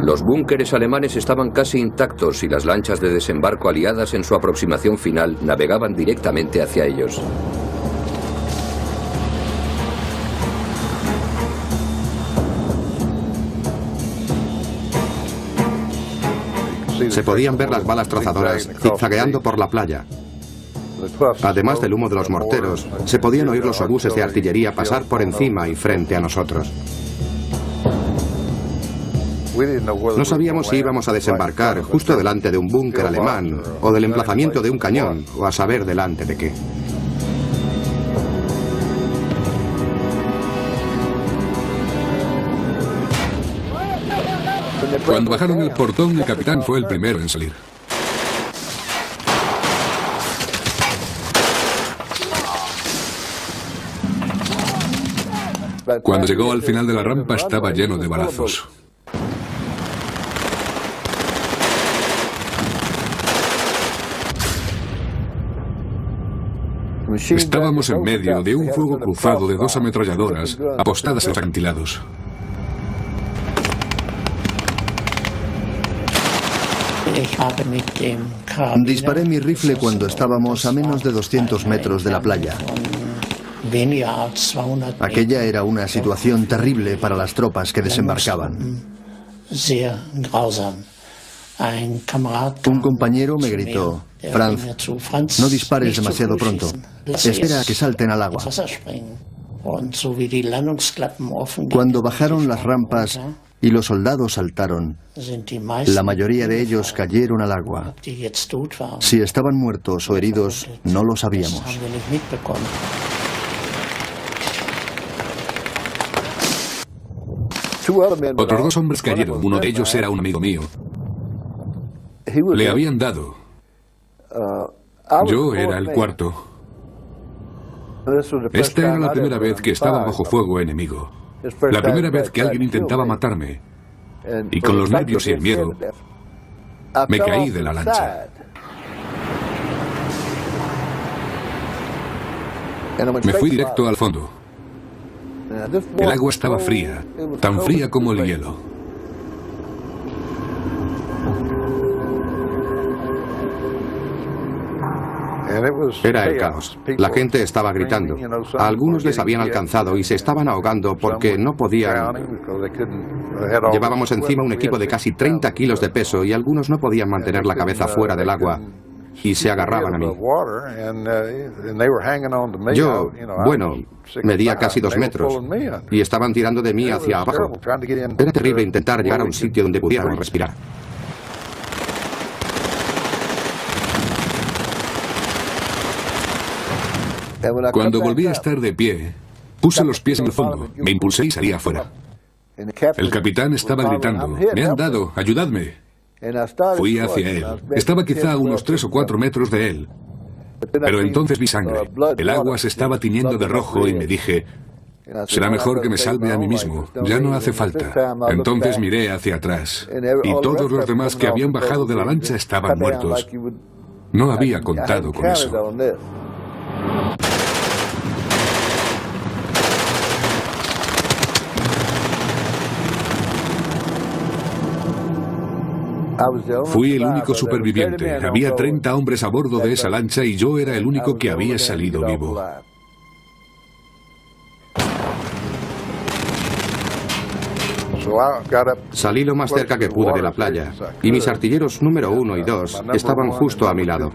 Los búnkeres alemanes estaban casi intactos y las lanchas de desembarco aliadas en su aproximación final navegaban directamente hacia ellos. Se podían ver las balas trozadoras zigzagueando por la playa. Además del humo de los morteros, se podían oír los obuses de artillería pasar por encima y frente a nosotros. No sabíamos si íbamos a desembarcar justo delante de un búnker alemán, o del emplazamiento de un cañón, o a saber delante de qué. Cuando bajaron el portón, el capitán fue el primero en salir. Cuando llegó al final de la rampa estaba lleno de balazos. Estábamos en medio de un fuego cruzado de 2 ametralladoras apostadas en acantilados. Disparé mi rifle cuando estábamos a menos de 200 metros de la playa. Aquella era una situación terrible para las tropas que desembarcaban. Un compañero me gritó: Franz, no dispares demasiado pronto. Espera a que salten al agua. Cuando bajaron las rampas y los soldados saltaron, la mayoría de ellos cayeron al agua. Si estaban muertos o heridos, no lo sabíamos. Otros 2 hombres cayeron. Uno de ellos era un amigo mío. Le habían dado. Yo era el cuarto. Esta era la primera vez que estaba bajo fuego enemigo. La primera vez que alguien intentaba matarme. Y con los nervios y el miedo, me caí de la lancha. Me fui directo al fondo. El agua estaba fría, tan fría como el hielo. Era el caos. La gente estaba gritando. A algunos les habían alcanzado y se estaban ahogando porque no podían. Llevábamos encima un equipo de casi 30 kilos de peso y algunos no podían mantener la cabeza fuera del agua y se agarraban a mí. Yo, bueno, medía casi 2 metros y estaban tirando de mí hacia abajo. Era terrible intentar llegar a un sitio donde pudieran respirar. Cuando volví a estar de pie, puse los pies en el fondo, me impulsé y salí afuera. El capitán estaba gritando: «Me han dado, ayudadme». Fui hacia él. Estaba quizá a unos 3 o 4 metros de él. Pero entonces vi sangre. El agua se estaba tiñendo de rojo y me dije: será mejor que me salve a mí mismo. Ya no hace falta. Entonces miré hacia atrás. Y todos los demás que habían bajado de la lancha estaban muertos. No había contado con eso. Fui el único superviviente. Había 30 hombres a bordo de esa lancha y yo era el único que había salido vivo. Salí lo más cerca que pude de la playa y mis artilleros número 1 y 2 estaban justo a mi lado.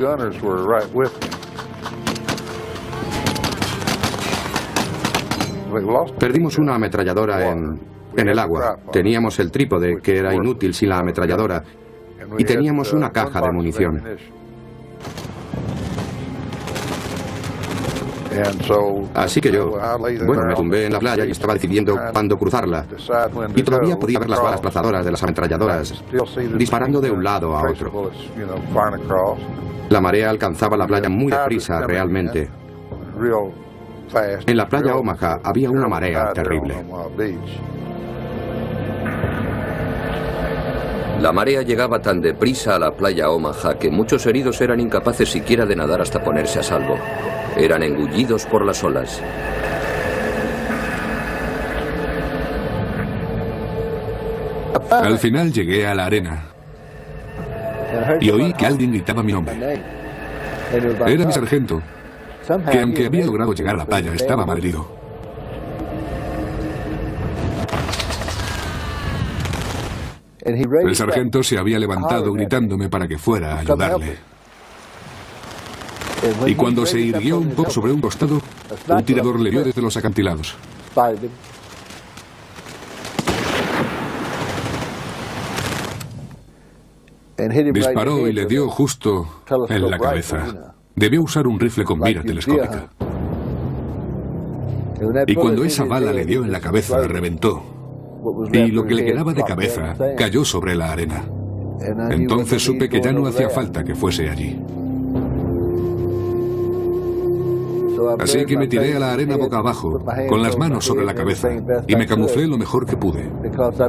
Perdimos una ametralladora en el agua. Teníamos el trípode, que era inútil sin la ametralladora, y teníamos una caja de munición. Así que yo, bueno, me tumbé en la playa y estaba decidiendo cuándo cruzarla. Y todavía podía ver las balas plazadoras de las ametralladoras disparando de un lado a otro. La marea alcanzaba la playa muy deprisa, realmente. En la playa Omaha había una marea terrible. La marea llegaba tan deprisa a la playa Omaha que muchos heridos eran incapaces siquiera de nadar hasta ponerse a salvo. Eran engullidos por las olas. Al final llegué a la arena y oí que alguien gritaba mi nombre. Era mi sargento, que aunque había logrado llegar a la playa, estaba malherido. El sargento se había levantado gritándome para que fuera a ayudarle. Y cuando se irguió un poco sobre un costado, un tirador le vio desde los acantilados. Disparó y le dio justo en la cabeza. Debió usar un rifle con mira telescópica. Y cuando esa bala le dio en la cabeza, reventó. Y lo que le quedaba de cabeza cayó sobre la arena. Entonces supe que ya no hacía falta que fuese allí. Así que me tiré a la arena boca abajo, con las manos sobre la cabeza, y me camuflé lo mejor que pude,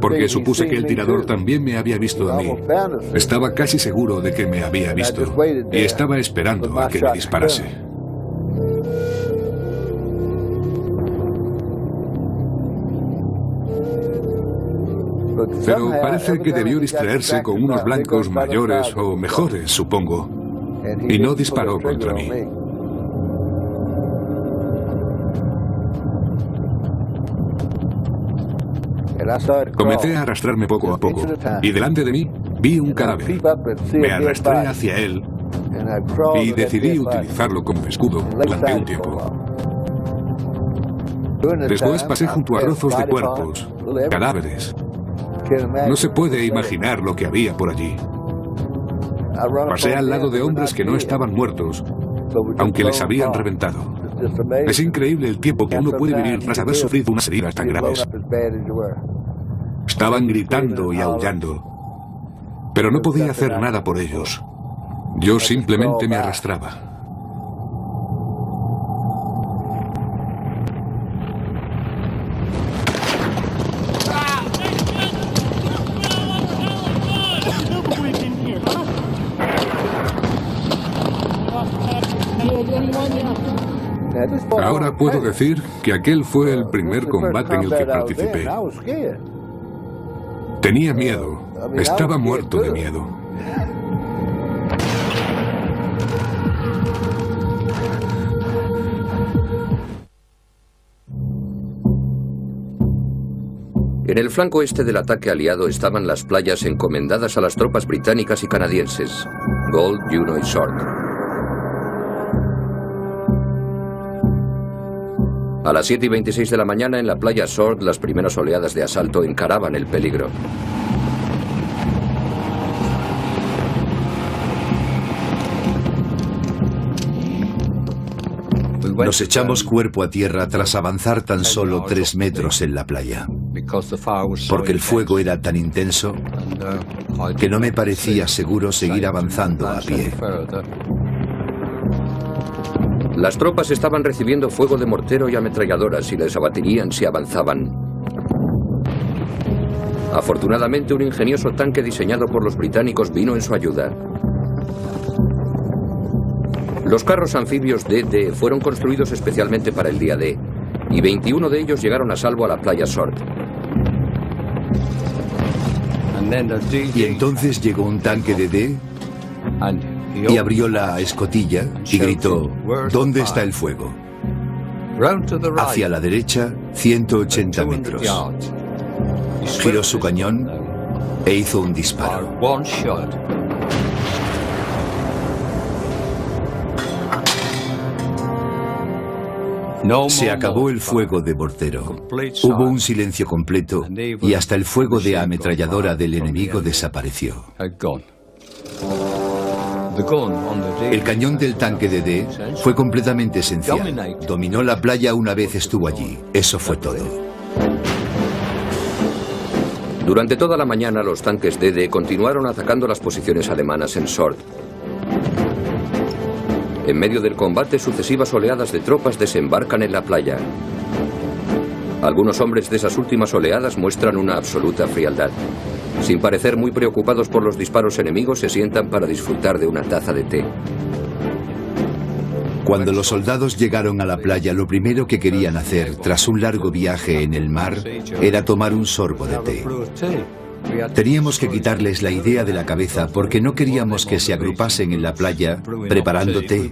porque supuse que el tirador también me había visto a mí. Estaba casi seguro de que me había visto, y estaba esperando a que me disparase. Pero parece que debió distraerse con unos blancos mayores o mejores, supongo, y no disparó contra mí. Comencé a arrastrarme poco a poco, y delante de mí vi un cadáver. Me arrastré hacia él y decidí utilizarlo como escudo durante un tiempo. Después pasé junto a trozos de cuerpos, cadáveres. No se puede imaginar lo que había por allí. Pasé al lado de hombres que no estaban muertos, aunque les habían reventado. Es increíble el tiempo que uno puede vivir tras haber sufrido unas heridas tan graves. Estaban gritando y aullando, pero no podía hacer nada por ellos. Yo simplemente me arrastraba. Ahora puedo decir que aquel fue el primer combate en el que participé. Tenía miedo, estaba muerto de miedo. En el flanco este del ataque aliado estaban las playas encomendadas a las tropas británicas y canadienses, Gold, Juno y Sword. A las 7:26 de la mañana en la playa Sword, las primeras oleadas de asalto encaraban el peligro. Nos echamos cuerpo a tierra tras avanzar tan solo 3 metros en la playa, porque el fuego era tan intenso que no me parecía seguro seguir avanzando a pie. Las tropas estaban recibiendo fuego de mortero y ametralladoras y les abatirían si avanzaban. Afortunadamente, un ingenioso tanque diseñado por los británicos vino en su ayuda. Los carros anfibios DD fueron construidos especialmente para el día D, y 21 de ellos llegaron a salvo a la playa Sword. Y entonces llegó un tanque de D y abrió la escotilla y gritó: ¿dónde está el fuego? Hacia la derecha, 180 metros. Giró su cañón e hizo un disparo. Se acabó el fuego de mortero. Hubo un silencio completo y hasta el fuego de ametralladora del enemigo desapareció. El cañón del tanque de D fue completamente esencial. Dominó la playa una vez estuvo allí. Eso fue todo. Durante toda la mañana los tanques DD continuaron atacando las posiciones alemanas en Sword. En medio del combate, sucesivas oleadas de tropas desembarcan en la playa. Algunos hombres de esas últimas oleadas muestran una absoluta frialdad. Sin parecer muy preocupados por los disparos enemigos, se sientan para disfrutar de una taza de té. Cuando los soldados llegaron a la playa, lo primero que querían hacer, tras un largo viaje en el mar, era tomar un sorbo de té. Teníamos que quitarles la idea de la cabeza porque no queríamos que se agrupasen en la playa preparando té.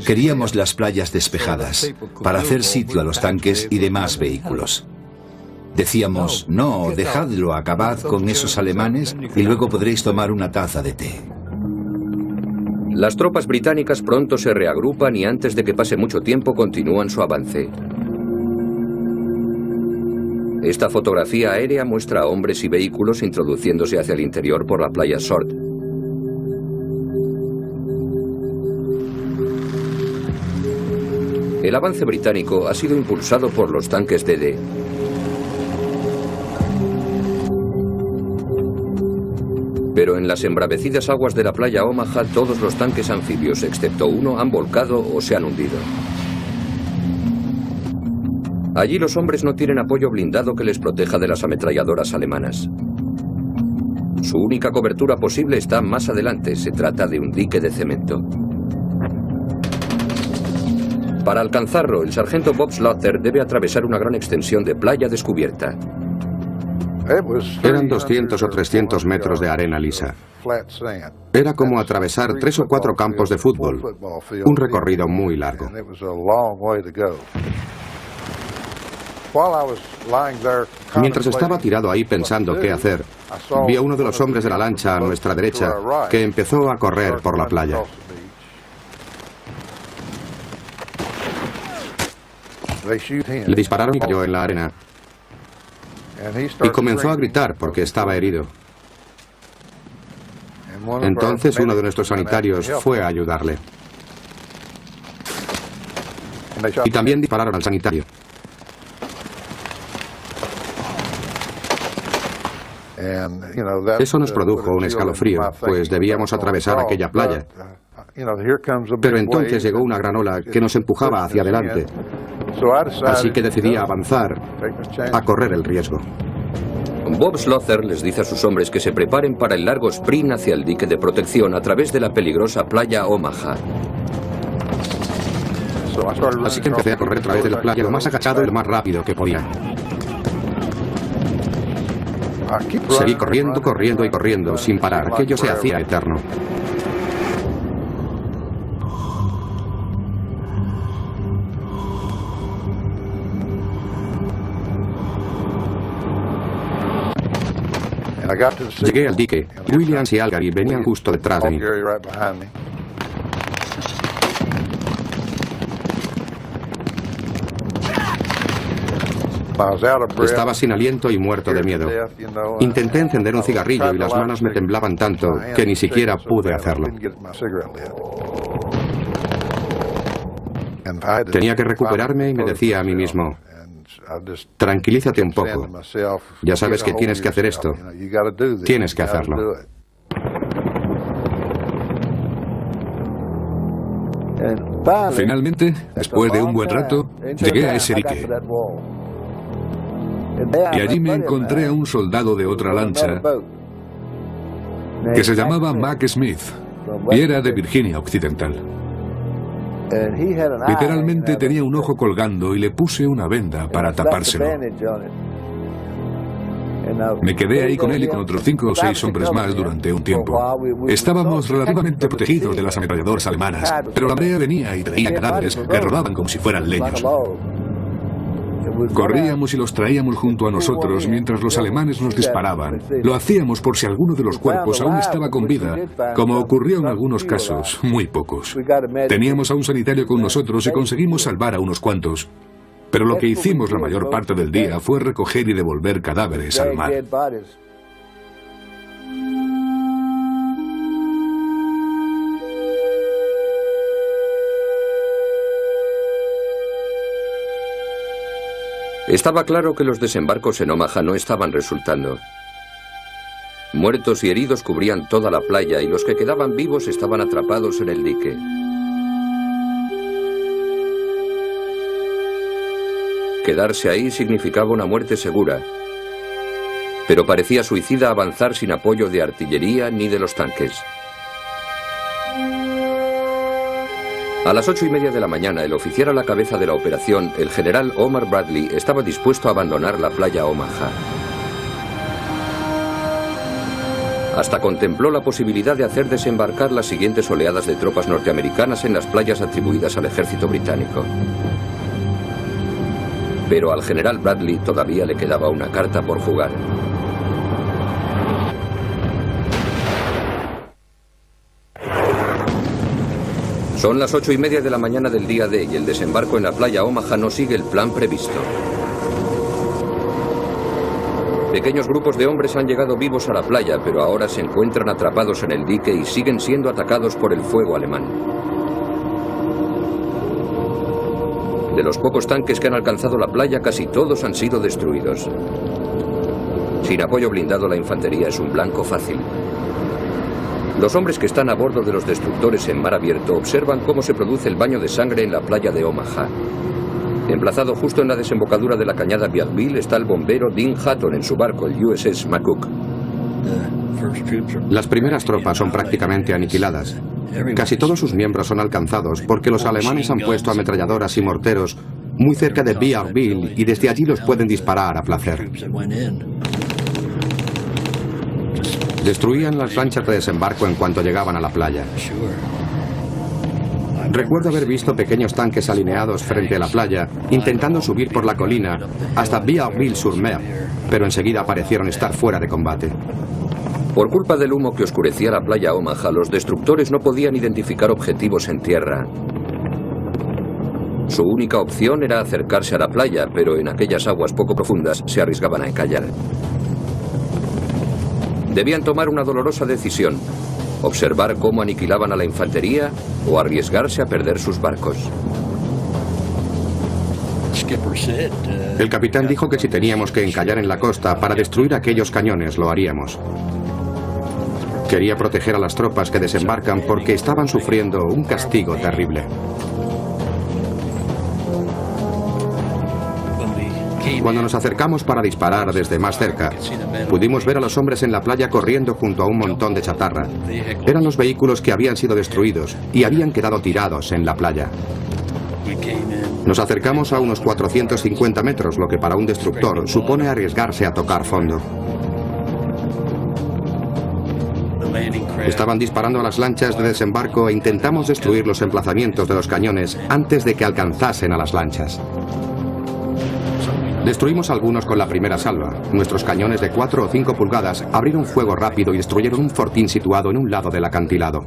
Queríamos las playas despejadas para hacer sitio a los tanques y demás vehículos. Decíamos: no, dejadlo, acabad con esos alemanes y luego podréis tomar una taza de té. Las tropas británicas pronto se reagrupan y antes de que pase mucho tiempo continúan su avance. Esta fotografía aérea muestra a hombres y vehículos introduciéndose hacia el interior por la playa Sword. El avance británico ha sido impulsado por los tanques DD. Pero en las embravecidas aguas de la playa Omaha, todos los tanques anfibios, excepto uno, han volcado o se han hundido. Allí los hombres no tienen apoyo blindado que les proteja de las ametralladoras alemanas. Su única cobertura posible está más adelante. Se trata de un dique de cemento. Para alcanzarlo, el sargento Bob Slaughter debe atravesar una gran extensión de playa descubierta. Eran 200 o 300 metros de arena lisa. Era como atravesar 3 o 4 campos de fútbol. Un recorrido muy largo. Mientras estaba tirado ahí pensando qué hacer, vi a uno de los hombres de la lancha a nuestra derecha que empezó a correr por la playa. Le dispararon y cayó en la arena. Y comenzó a gritar porque estaba herido. Entonces uno de nuestros sanitarios fue a ayudarle. Y también dispararon al sanitario. Eso nos produjo un escalofrío, pues debíamos atravesar aquella playa. Pero entonces llegó una gran ola que nos empujaba hacia adelante. Así que decidí avanzar, a correr el riesgo. Bob Slaughter les dice a sus hombres que se preparen para el largo sprint hacia el dique de protección a través de la peligrosa playa Omaha. Así que empecé a correr a través de la playa lo más agachado y lo más rápido que podía. Seguí corriendo, corriendo y corriendo, sin parar. Aquello se hacía eterno. Llegué al dique. Williams y Algary venían justo detrás de mí. Estaba sin aliento y muerto de miedo. Intenté encender un cigarrillo y las manos me temblaban tanto que ni siquiera pude hacerlo. Tenía que recuperarme y me decía a mí mismo: tranquilízate un poco. Ya sabes que tienes que hacer esto. Tienes que hacerlo. Finalmente, después de un buen rato, llegué a ese dique. Y allí me encontré a un soldado de otra lancha que se llamaba Mac Smith y era de Virginia Occidental. Literalmente tenía un ojo colgando y le puse una venda para tapárselo. Me quedé ahí con él y con otros 5 o 6 hombres más durante un tiempo. Estábamos relativamente protegidos de las ametralladoras alemanas, pero la marea venía y traía cadáveres que rodaban como si fueran leños. Corríamos y los traíamos junto a nosotros mientras los alemanes nos disparaban. Lo hacíamos por si alguno de los cuerpos aún estaba con vida, como ocurrió en algunos casos, muy pocos. Teníamos a un sanitario con nosotros y conseguimos salvar a unos cuantos. Pero lo que hicimos la mayor parte del día fue recoger y devolver cadáveres al mar. Estaba claro que los desembarcos en Omaha no estaban resultando. Muertos y heridos cubrían toda la playa y los que quedaban vivos estaban atrapados en el dique. Quedarse ahí significaba una muerte segura, pero parecía suicida avanzar sin apoyo de artillería ni de los tanques. A las 8:30 de la mañana, el oficial a la cabeza de la operación, el general Omar Bradley, estaba dispuesto a abandonar la playa Omaha. Hasta contempló la posibilidad de hacer desembarcar las siguientes oleadas de tropas norteamericanas en las playas atribuidas al ejército británico. Pero al general Bradley todavía le quedaba una carta por jugar. Son las 8:30 de la mañana del día D y el desembarco en la playa Omaha no sigue el plan previsto. Pequeños grupos de hombres han llegado vivos a la playa, pero ahora se encuentran atrapados en el dique y siguen siendo atacados por el fuego alemán. De los pocos tanques que han alcanzado la playa, casi todos han sido destruidos. Sin apoyo blindado, la infantería es un blanco fácil. Los hombres que están a bordo de los destructores en mar abierto observan cómo se produce el baño de sangre en la playa de Omaha. Emplazado justo en la desembocadura de la cañada Biatville está el bombero Dean Hatton en su barco, el USS McCook. Las primeras tropas son prácticamente aniquiladas. Casi todos sus miembros son alcanzados porque los alemanes han puesto ametralladoras y morteros muy cerca de Biatville y desde allí los pueden disparar a placer. Destruían las lanchas de desembarco en cuanto llegaban a la playa. Recuerdo haber visto pequeños tanques alineados frente a la playa, intentando subir por la colina hasta Biatville-sur-Mer, pero enseguida parecieron estar fuera de combate. Por culpa del humo que oscurecía la playa Omaha, los destructores no podían identificar objetivos en tierra. Su única opción era acercarse a la playa, pero en aquellas aguas poco profundas se arriesgaban a encallar. Debían tomar una dolorosa decisión: observar cómo aniquilaban a la infantería o arriesgarse a perder sus barcos. El capitán dijo que si teníamos que encallar en la costa para destruir aquellos cañones, lo haríamos. Quería proteger a las tropas que desembarcan porque estaban sufriendo un castigo terrible. Cuando nos acercamos para disparar desde más cerca, pudimos ver a los hombres en la playa corriendo junto a un montón de chatarra. Eran los vehículos que habían sido destruidos y habían quedado tirados en la playa. Nos acercamos a unos 450 metros, lo que para un destructor supone arriesgarse a tocar fondo. Estaban disparando a las lanchas de desembarco e intentamos destruir los emplazamientos de los cañones antes de que alcanzasen a las lanchas. Destruimos algunos con la primera salva. Nuestros cañones de 4 o 5 pulgadas abrieron fuego rápido y destruyeron un fortín situado en un lado del acantilado.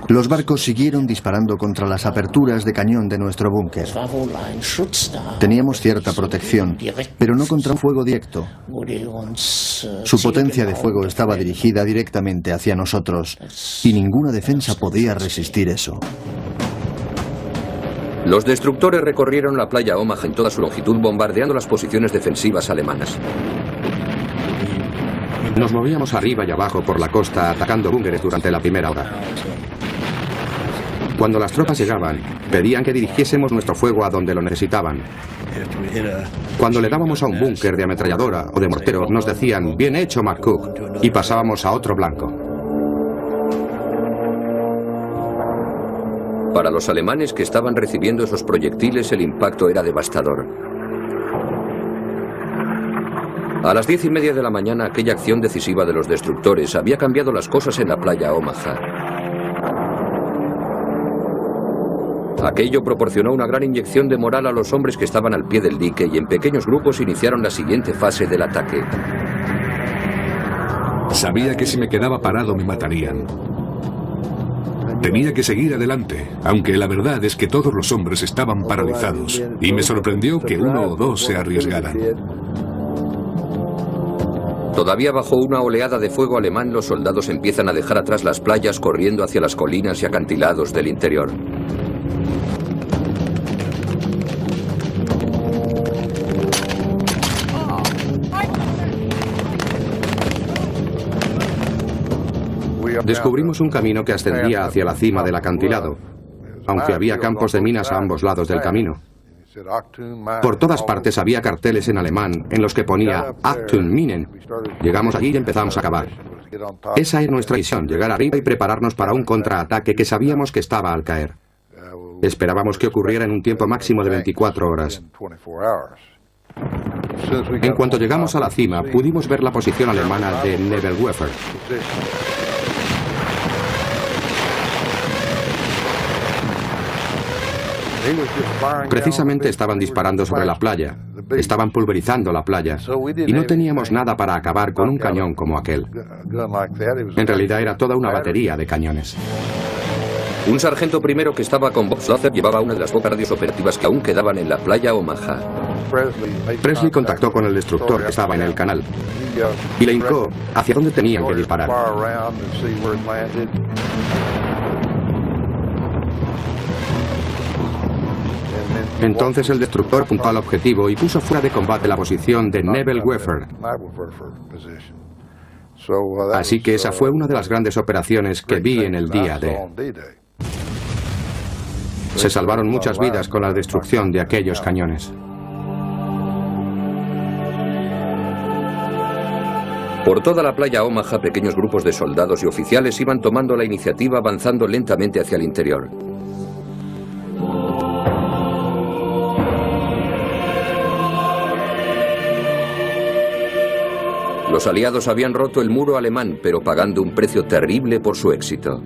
Los barcos siguieron disparando contra las aperturas de cañón de nuestro búnker. Teníamos cierta protección, pero no contra un fuego directo. Su potencia de fuego estaba dirigida directamente hacia nosotros y ninguna defensa podía resistir eso. Los destructores recorrieron la playa Omaha en toda su longitud, bombardeando las posiciones defensivas alemanas. Nos movíamos arriba y abajo por la costa atacando búnkeres durante la primera hora. Cuando las tropas llegaban, pedían que dirigiésemos nuestro fuego a donde lo necesitaban. Cuando le dábamos a un búnker de ametralladora o de mortero, nos decían «Bien hecho, McCook», y pasábamos a otro blanco. Para los alemanes que estaban recibiendo esos proyectiles, el impacto era devastador. A las 10:30 de la mañana, aquella acción decisiva de los destructores había cambiado las cosas en la playa Omaha. Aquello proporcionó una gran inyección de moral a los hombres que estaban al pie del dique y en pequeños grupos iniciaron la siguiente fase del ataque. Sabía que si me quedaba parado me matarían. Tenía que seguir adelante, aunque la verdad es que todos los hombres estaban paralizados y me sorprendió que 1 o 2 se arriesgaran. Todavía bajo una oleada de fuego alemán, los soldados empiezan a dejar atrás las playas corriendo hacia las colinas y acantilados del interior. Descubrimos un camino que ascendía hacia la cima del acantilado, aunque había campos de minas a ambos lados del camino. Por todas partes había carteles en alemán en los que ponía Achtung Minen. Llegamos allí y empezamos a cavar. Esa era nuestra misión, llegar arriba y prepararnos para un contraataque que sabíamos que estaba al caer. Esperábamos que ocurriera en un tiempo máximo de 24 horas. En cuanto llegamos a la cima, pudimos ver la posición alemana de Nebelwerfer. Precisamente estaban disparando sobre la playa, estaban pulverizando la playa, y no teníamos nada para acabar con un cañón como aquel. En realidad era toda una batería de cañones. Un sargento primero que estaba con Bob Slother llevaba una de las pocas radios operativas que aún quedaban en la playa Omaha. Presley contactó con el destructor que estaba en el canal y le indicó hacia dónde tenían que disparar. Entonces el destructor apuntó al objetivo y puso fuera de combate la posición de Nebel Weffer. Así que esa fue una de las grandes operaciones que vi en el día D. Se salvaron muchas vidas con la destrucción de aquellos cañones. Por toda la playa Omaha, pequeños grupos de soldados y oficiales iban tomando la iniciativa avanzando lentamente hacia el interior. Los aliados habían roto el muro alemán, pero pagando un precio terrible por su éxito.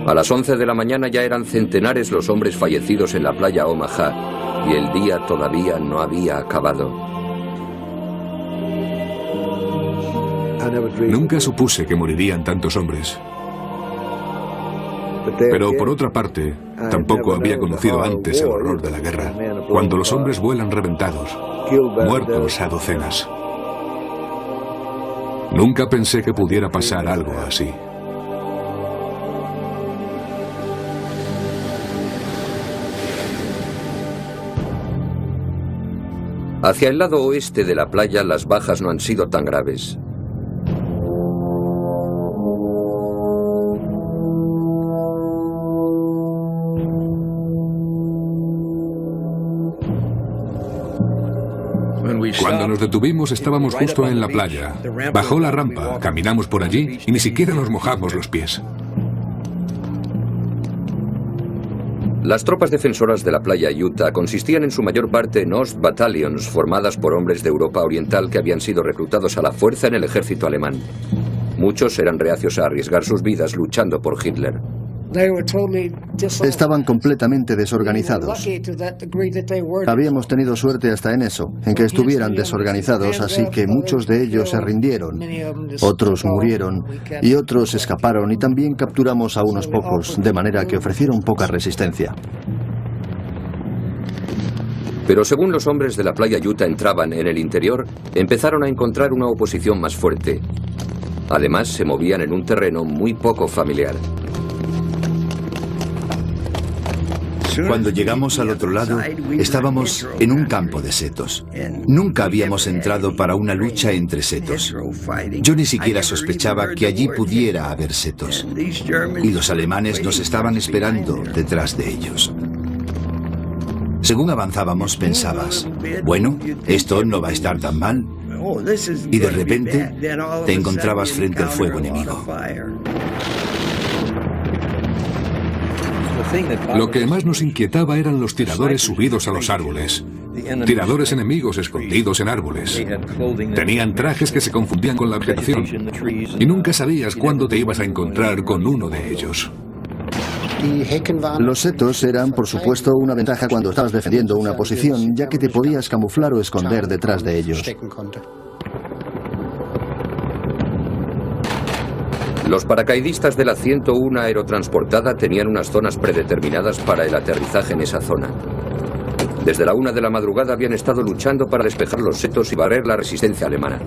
A las 11 de la mañana ya eran centenares los hombres fallecidos en la playa Omaha y el día todavía no había acabado. Nunca supuse que morirían tantos hombres. Pero por otra parte, tampoco había conocido antes el horror de la guerra, cuando los hombres vuelan reventados, muertos a docenas. Nunca pensé que pudiera pasar algo así. Hacia el lado oeste de la playa, las bajas no han sido tan graves. Cuando nos detuvimos estábamos justo en la playa. Bajó la rampa, caminamos por allí y ni siquiera nos mojamos los pies. Las tropas defensoras de la playa Utah consistían en su mayor parte en Ost Battalions formadas por hombres de Europa Oriental que habían sido reclutados a la fuerza en el ejército alemán. Muchos eran reacios a arriesgar sus vidas luchando por Hitler. Estaban completamente desorganizados. Habíamos tenido suerte hasta en eso, en que estuvieran desorganizados, así que muchos de ellos se rindieron, otros murieron y otros escaparon y también capturamos a unos pocos, de manera que ofrecieron poca resistencia. Pero según los hombres de la playa Utah entraban en el interior, empezaron a encontrar una oposición más fuerte. Además, se movían en un terreno muy poco familiar. Cuando llegamos al otro lado, estábamos en un campo de setos. Nunca habíamos entrado para una lucha entre setos. Yo ni siquiera sospechaba que allí pudiera haber setos. Y los alemanes nos estaban esperando detrás de ellos. Según avanzábamos, pensabas, bueno, esto no va a estar tan mal. Y de repente, te encontrabas frente al fuego enemigo. Lo que más nos inquietaba eran los tiradores subidos a los árboles. Tiradores enemigos escondidos en árboles. Tenían trajes que se confundían con la vegetación y nunca sabías cuándo te ibas a encontrar con uno de ellos. Los setos eran, por supuesto, una ventaja cuando estabas defendiendo una posición, ya que te podías camuflar o esconder detrás de ellos. Los paracaidistas de la 101 aerotransportada tenían unas zonas predeterminadas para el aterrizaje en esa zona. Desde la 1 de la madrugada habían estado luchando para despejar los setos y barrer la resistencia alemana.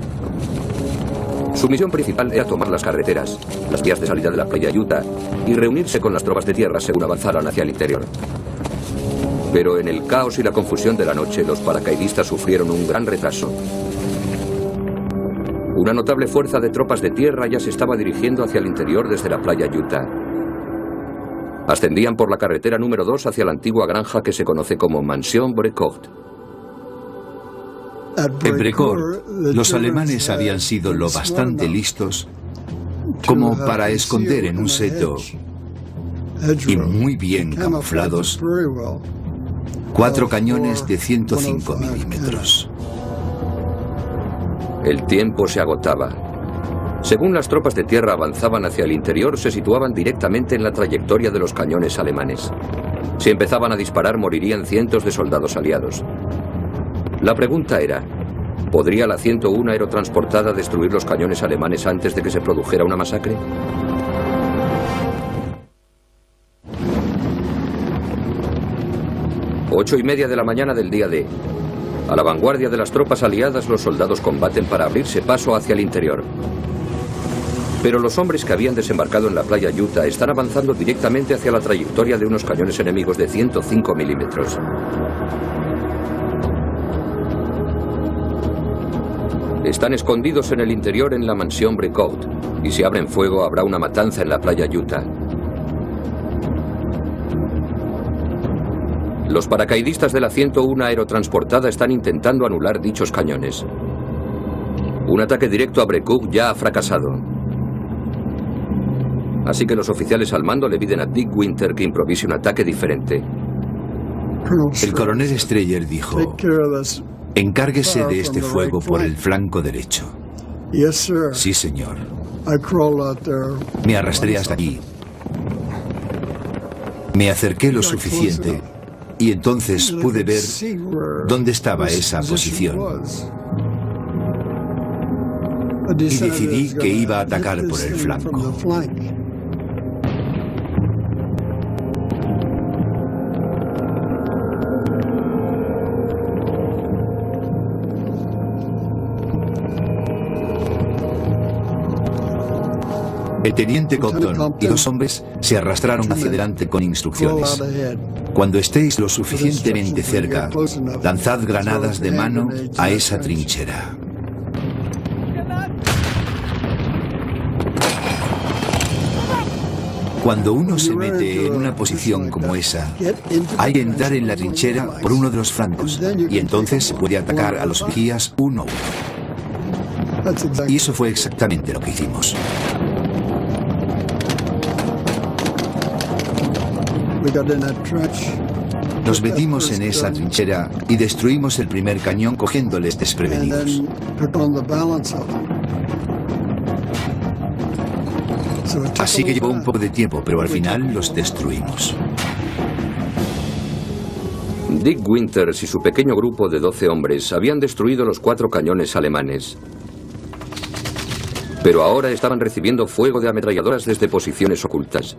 Su misión principal era tomar las carreteras, las vías de salida de la playa Utah y reunirse con las tropas de tierra según avanzaran hacia el interior. Pero en el caos y la confusión de la noche, los paracaidistas sufrieron un gran retraso. Una notable fuerza de tropas de tierra ya se estaba dirigiendo hacia el interior desde la playa Utah. Ascendían por la carretera número 2 hacia la antigua granja que se conoce como Mansión Brecourt. En Brecourt, los alemanes habían sido lo bastante listos como para esconder en un seto y muy bien camuflados 4 cañones de 105 milímetros. El tiempo se agotaba. Según las tropas de tierra avanzaban hacia el interior, se situaban directamente en la trayectoria de los cañones alemanes. Si empezaban a disparar, morirían cientos de soldados aliados. La pregunta era, ¿podría la 101 aerotransportada destruir los cañones alemanes antes de que se produjera una masacre? 8:30 de la mañana del día D. A la vanguardia de las tropas aliadas, los soldados combaten para abrirse paso hacia el interior. Pero los hombres que habían desembarcado en la playa Utah están avanzando directamente hacia la trayectoria de unos cañones enemigos de 105 milímetros. Están escondidos en el interior en la mansión Breakout, y si abren fuego habrá una matanza en la playa Utah. Los paracaidistas de la 101 aerotransportada están intentando anular dichos cañones. Un ataque directo a Breakout ya ha fracasado. Así que los oficiales al mando le piden a Dick Winter que improvise un ataque diferente. El coronel Streyer dijo: encárguese de este fuego por el flanco derecho. Sí, señor. Me arrastré hasta aquí. Me acerqué lo suficiente y entonces pude ver dónde estaba esa posición. Y decidí que iba a atacar por el flanco. El teniente Compton y 2 hombres se arrastraron hacia adelante con instrucciones: cuando estéis lo suficientemente cerca, lanzad granadas de mano a esa trinchera. Cuando uno se mete en una posición como esa, hay que entrar en la trinchera por uno de los flancos, y entonces puede atacar a los vigías uno a uno. Y eso fue exactamente lo que hicimos. Nos metimos en esa trinchera y destruimos el primer cañón cogiéndoles desprevenidos. Así que llevó un poco de tiempo, pero al final los destruimos. Dick Winters y su pequeño grupo de 12 hombres habían destruido los 4 cañones alemanes. Pero ahora estaban recibiendo fuego de ametralladoras desde posiciones ocultas.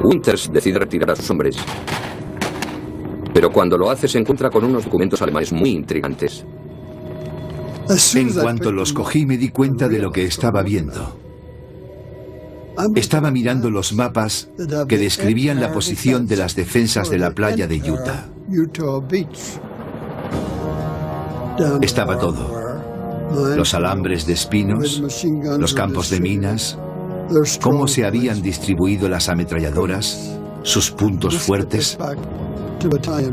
Winters decide retirar a sus hombres. Pero cuando lo hace se encuentra con unos documentos alemanes muy intrigantes. En cuanto los cogí me di cuenta de lo que estaba viendo. Estaba mirando los mapas que describían la posición de las defensas de la playa de Utah. Estaba todo: los alambres de espinos, los campos de minas, cómo se habían distribuido las ametralladoras, sus puntos fuertes.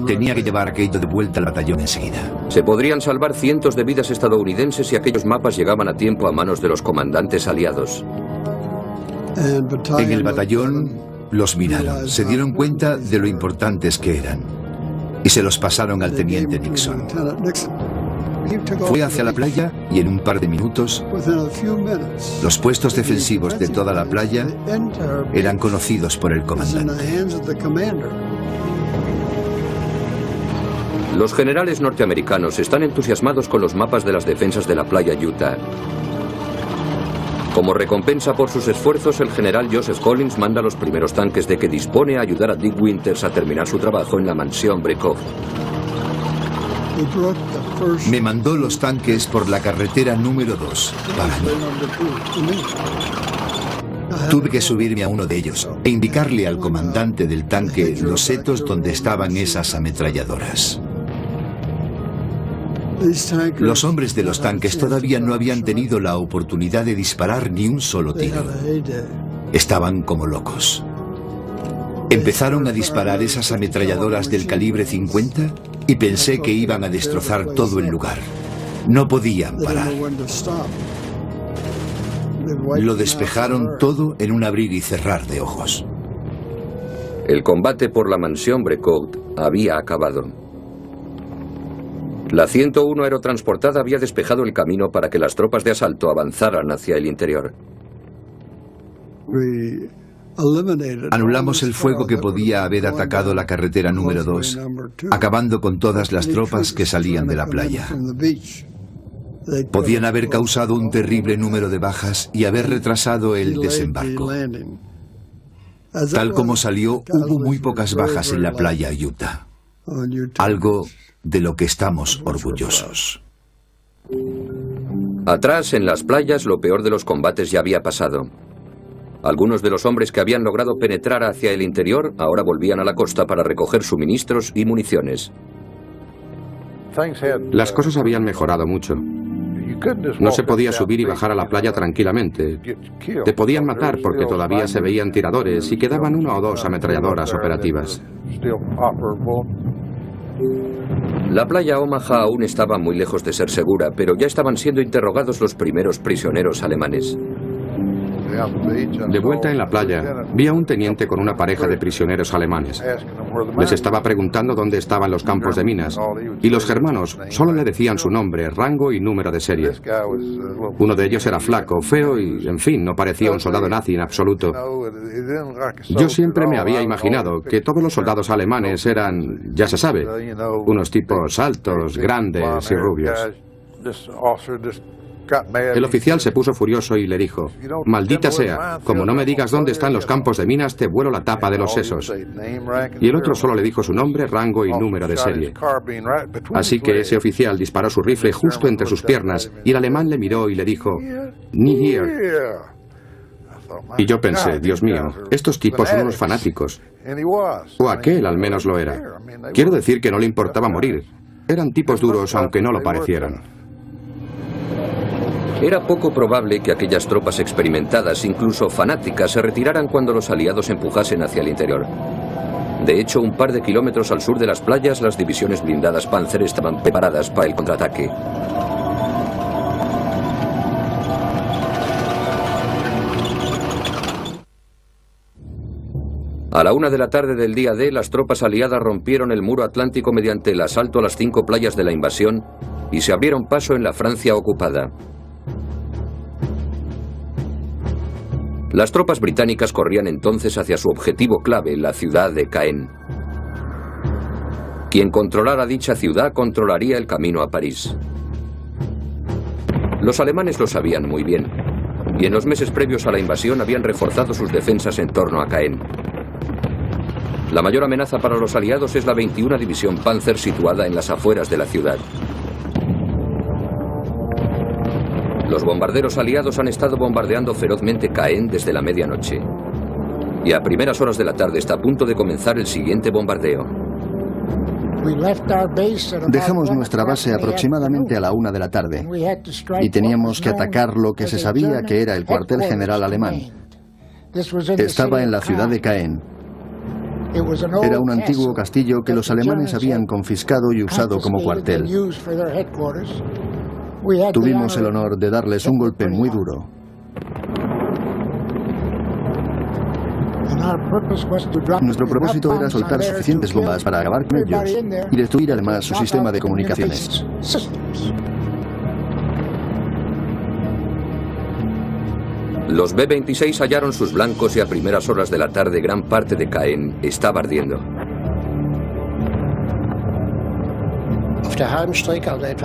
Tenía que llevar aquello de vuelta al batallón enseguida. Se podrían salvar cientos de vidas estadounidenses si aquellos mapas llegaban a tiempo a manos de los comandantes aliados. En el batallón los miraron, se dieron cuenta de lo importantes que eran y se los pasaron al teniente Nixon. Fue hacia la playa y en un par de minutos los puestos defensivos de toda la playa eran conocidos por el comandante. Los generales norteamericanos están entusiasmados con los mapas de las defensas de la playa Utah. Como recompensa por sus esfuerzos, el general Joseph Collins manda los primeros tanques de que dispone a ayudar a Dick Winters a terminar su trabajo en la mansión Breakout. Me mandó los tanques por la carretera número 2 para mí. Tuve que subirme a uno de ellos e indicarle al comandante del tanque los setos donde estaban esas ametralladoras. Los hombres de los tanques todavía no habían tenido la oportunidad de disparar ni un solo tiro. Estaban como locos. Empezaron a disparar esas ametralladoras del calibre 50 y pensé que iban a destrozar todo el lugar. No podían parar. Lo despejaron todo en un abrir y cerrar de ojos. El combate por la mansión Breakout había acabado. La 101 aerotransportada había despejado el camino para que las tropas de asalto avanzaran hacia el interior. Anulamos el fuego que podía haber atacado la carretera número 2, acabando con todas las tropas que salían de la playa. Podían haber causado un terrible número de bajas y haber retrasado el desembarco. Tal como salió, hubo muy pocas bajas en la playa Utah. Algo de lo que estamos orgullosos. Atrás, en las playas, lo peor de los combates ya había pasado. Algunos de los hombres que habían logrado penetrar hacia el interior ahora volvían a la costa para recoger suministros y municiones. Las cosas habían mejorado mucho. No se podía subir y bajar a la playa tranquilamente. Te podían matar porque todavía se veían tiradores y quedaban 1 o 2 ametralladoras operativas. La playa Omaha aún estaba muy lejos de ser segura, pero ya estaban siendo interrogados los primeros prisioneros alemanes. De vuelta en la playa, vi a un teniente con una pareja de prisioneros alemanes. Les estaba preguntando dónde estaban los campos de minas, y los germanos solo le decían su nombre, rango y número de serie. Uno de ellos era flaco, feo y, en fin, no parecía un soldado nazi en absoluto. Yo siempre me había imaginado que todos los soldados alemanes eran, ya se sabe, unos tipos altos, grandes y rubios. El oficial se puso furioso y le dijo: «Maldita sea, como no me digas dónde están los campos de minas, te vuelo la tapa de los sesos». Y el otro solo le dijo su nombre, rango y número de serie. Así que ese oficial disparó su rifle justo entre sus piernas y el alemán le miró y le dijo: «Knee here». Y yo pensé, Dios mío, estos tipos son unos fanáticos. O aquel al menos lo era. Quiero decir que no le importaba morir. Eran tipos duros aunque no lo parecieran. Era poco probable que aquellas tropas experimentadas, incluso fanáticas, se retiraran cuando los aliados empujasen hacia el interior. De hecho, un par de kilómetros al sur de las playas, las divisiones blindadas Panzer estaban preparadas para el contraataque. A la 1 de la tarde del día D, las tropas aliadas rompieron el muro atlántico mediante el asalto a las 5 playas de la invasión y se abrieron paso en la Francia ocupada. Las tropas británicas corrían entonces hacia su objetivo clave, la ciudad de Caen. Quien controlara dicha ciudad controlaría el camino a París. Los alemanes lo sabían muy bien, y en los meses previos a la invasión habían reforzado sus defensas en torno a Caen. La mayor amenaza para los aliados es la 21 División Panzer situada en las afueras de la ciudad. Los bombarderos aliados han estado bombardeando ferozmente Caen desde la medianoche. Y a primeras horas de la tarde está a punto de comenzar el siguiente bombardeo. Dejamos nuestra base aproximadamente a la 1 de la tarde y teníamos que atacar lo que se sabía que era el cuartel general alemán. Estaba en la ciudad de Caen. Era un antiguo castillo que los alemanes habían confiscado y usado como cuartel. Tuvimos el honor de darles un golpe muy duro. Nuestro propósito era soltar suficientes bombas para acabar con ellos y destruir además su sistema de comunicaciones. Los B-26 hallaron sus blancos y a primeras horas de la tarde gran parte de Caen estaba ardiendo.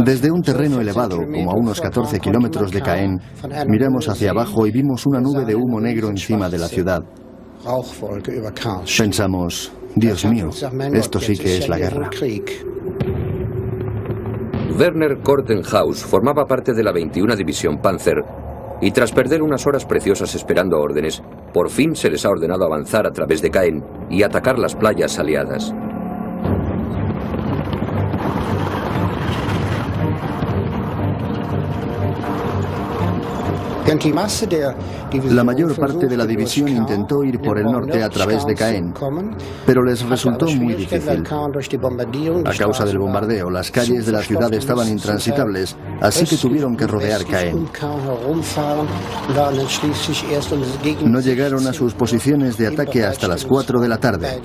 Desde un terreno elevado, como a unos 14 kilómetros de Caen, miramos hacia abajo y vimos una nube de humo negro encima de la ciudad. Pensamos, Dios mío, esto sí que es la guerra. Werner Kortenhaus formaba parte de la 21 División Panzer y tras perder unas horas preciosas esperando órdenes, por fin se les ha ordenado avanzar a través de Caen y atacar las playas aliadas. La mayor parte de la división intentó ir por el norte a través de Caen, pero les resultó muy difícil. A causa del bombardeo, las calles de la ciudad estaban intransitables, así que tuvieron que rodear Caen. No llegaron a sus posiciones de ataque hasta las 4 de la tarde,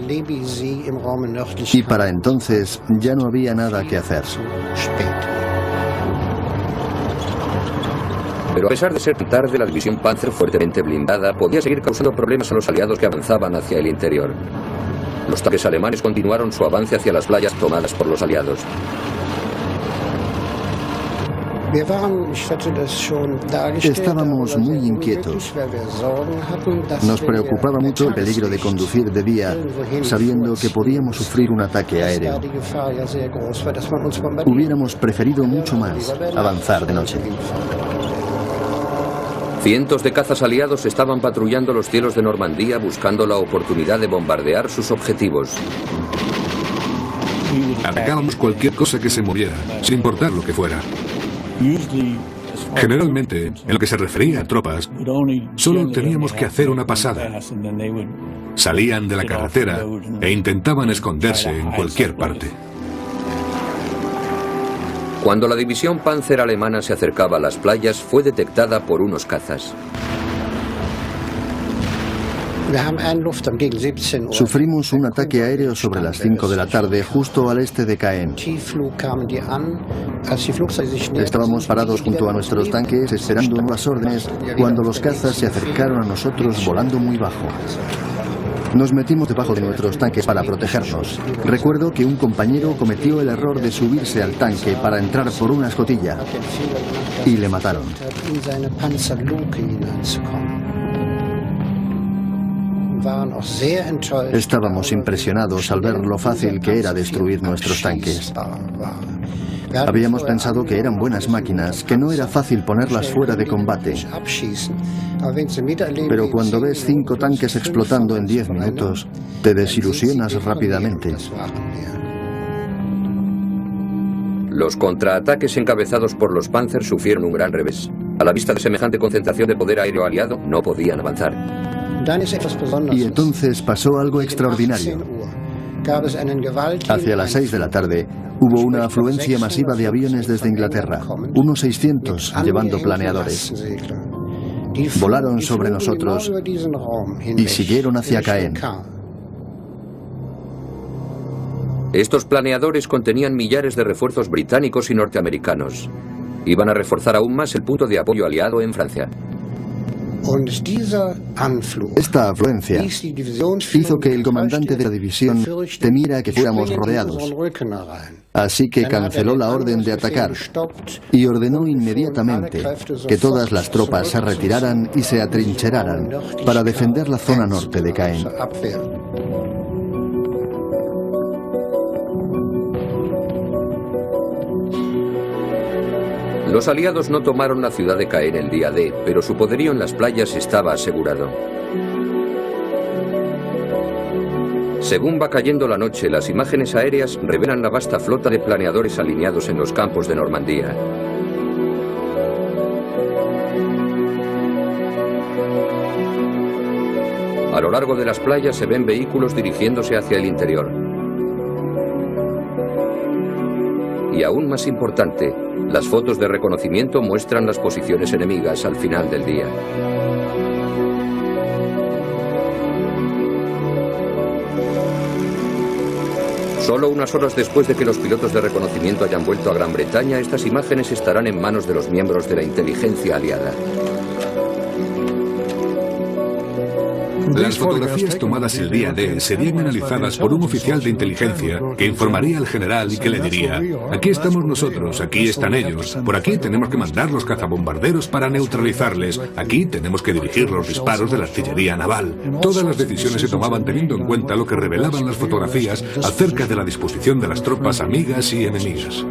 y para entonces ya no había nada que hacer. Pero a pesar de ser tarde, la división Panzer fuertemente blindada podía seguir causando problemas a los aliados que avanzaban hacia el interior. Los tanques alemanes continuaron su avance hacia las playas tomadas por los aliados. Estábamos muy inquietos. Nos preocupaba mucho el peligro de conducir de día, sabiendo que podíamos sufrir un ataque aéreo. Hubiéramos preferido mucho más avanzar de noche. Cientos de cazas aliados estaban patrullando los cielos de Normandía buscando la oportunidad de bombardear sus objetivos. Atacábamos cualquier cosa que se moviera, sin importar lo que fuera. Generalmente, en lo que se refería a tropas, solo teníamos que hacer una pasada. Salían de la carretera e intentaban esconderse en cualquier parte. Cuando la división Panzer alemana se acercaba a las playas, fue detectada por unos cazas. Sufrimos un ataque aéreo sobre las 5 de la tarde, justo al este de Caen. Estábamos parados junto a nuestros tanques esperando nuevas órdenes cuando los cazas se acercaron a nosotros volando muy bajo. Nos metimos debajo de nuestros tanques para protegernos. Recuerdo que un compañero cometió el error de subirse al tanque para entrar por una escotilla y le mataron. Estábamos impresionados al ver lo fácil que era destruir nuestros tanques. Habíamos pensado que eran buenas máquinas, que no era fácil ponerlas fuera de combate. Pero cuando ves 5 tanques explotando en 10 minutos, te desilusionas rápidamente. Los contraataques encabezados por los Panzer sufrieron un gran revés. A la vista de semejante concentración de poder aéreo aliado, no podían avanzar. Y entonces pasó algo extraordinario. Hacia las 6 de la tarde, hubo una afluencia masiva de aviones desde Inglaterra, unos 600 llevando planeadores. Volaron sobre nosotros y siguieron hacia Caen. Estos planeadores contenían millares de refuerzos británicos y norteamericanos. Iban a reforzar aún más el punto de apoyo aliado en Francia. Esta afluencia hizo que el comandante de la división temiera que fuéramos rodeados. Así que canceló la orden de atacar y ordenó inmediatamente que todas las tropas se retiraran y se atrincheraran para defender la zona norte de Caen. Los aliados no tomaron la ciudad de Caen el día D, pero su poderío en las playas estaba asegurado. Según va cayendo la noche, las imágenes aéreas revelan la vasta flota de planeadores alineados en los campos de Normandía. A lo largo de las playas se ven vehículos dirigiéndose hacia el interior. Y aún más importante, las fotos de reconocimiento muestran las posiciones enemigas al final del día. Solo unas horas después de que los pilotos de reconocimiento hayan vuelto a Gran Bretaña, estas imágenes estarán en manos de los miembros de la inteligencia aliada. Las fotografías tomadas el día D serían analizadas por un oficial de inteligencia que informaría al general y que le diría: aquí estamos nosotros, aquí están ellos, por aquí tenemos que mandar los cazabombarderos para neutralizarles, aquí tenemos que dirigir los disparos de la artillería naval. Todas las decisiones se tomaban teniendo en cuenta lo que revelaban las fotografías acerca de la disposición de las tropas amigas y enemigas.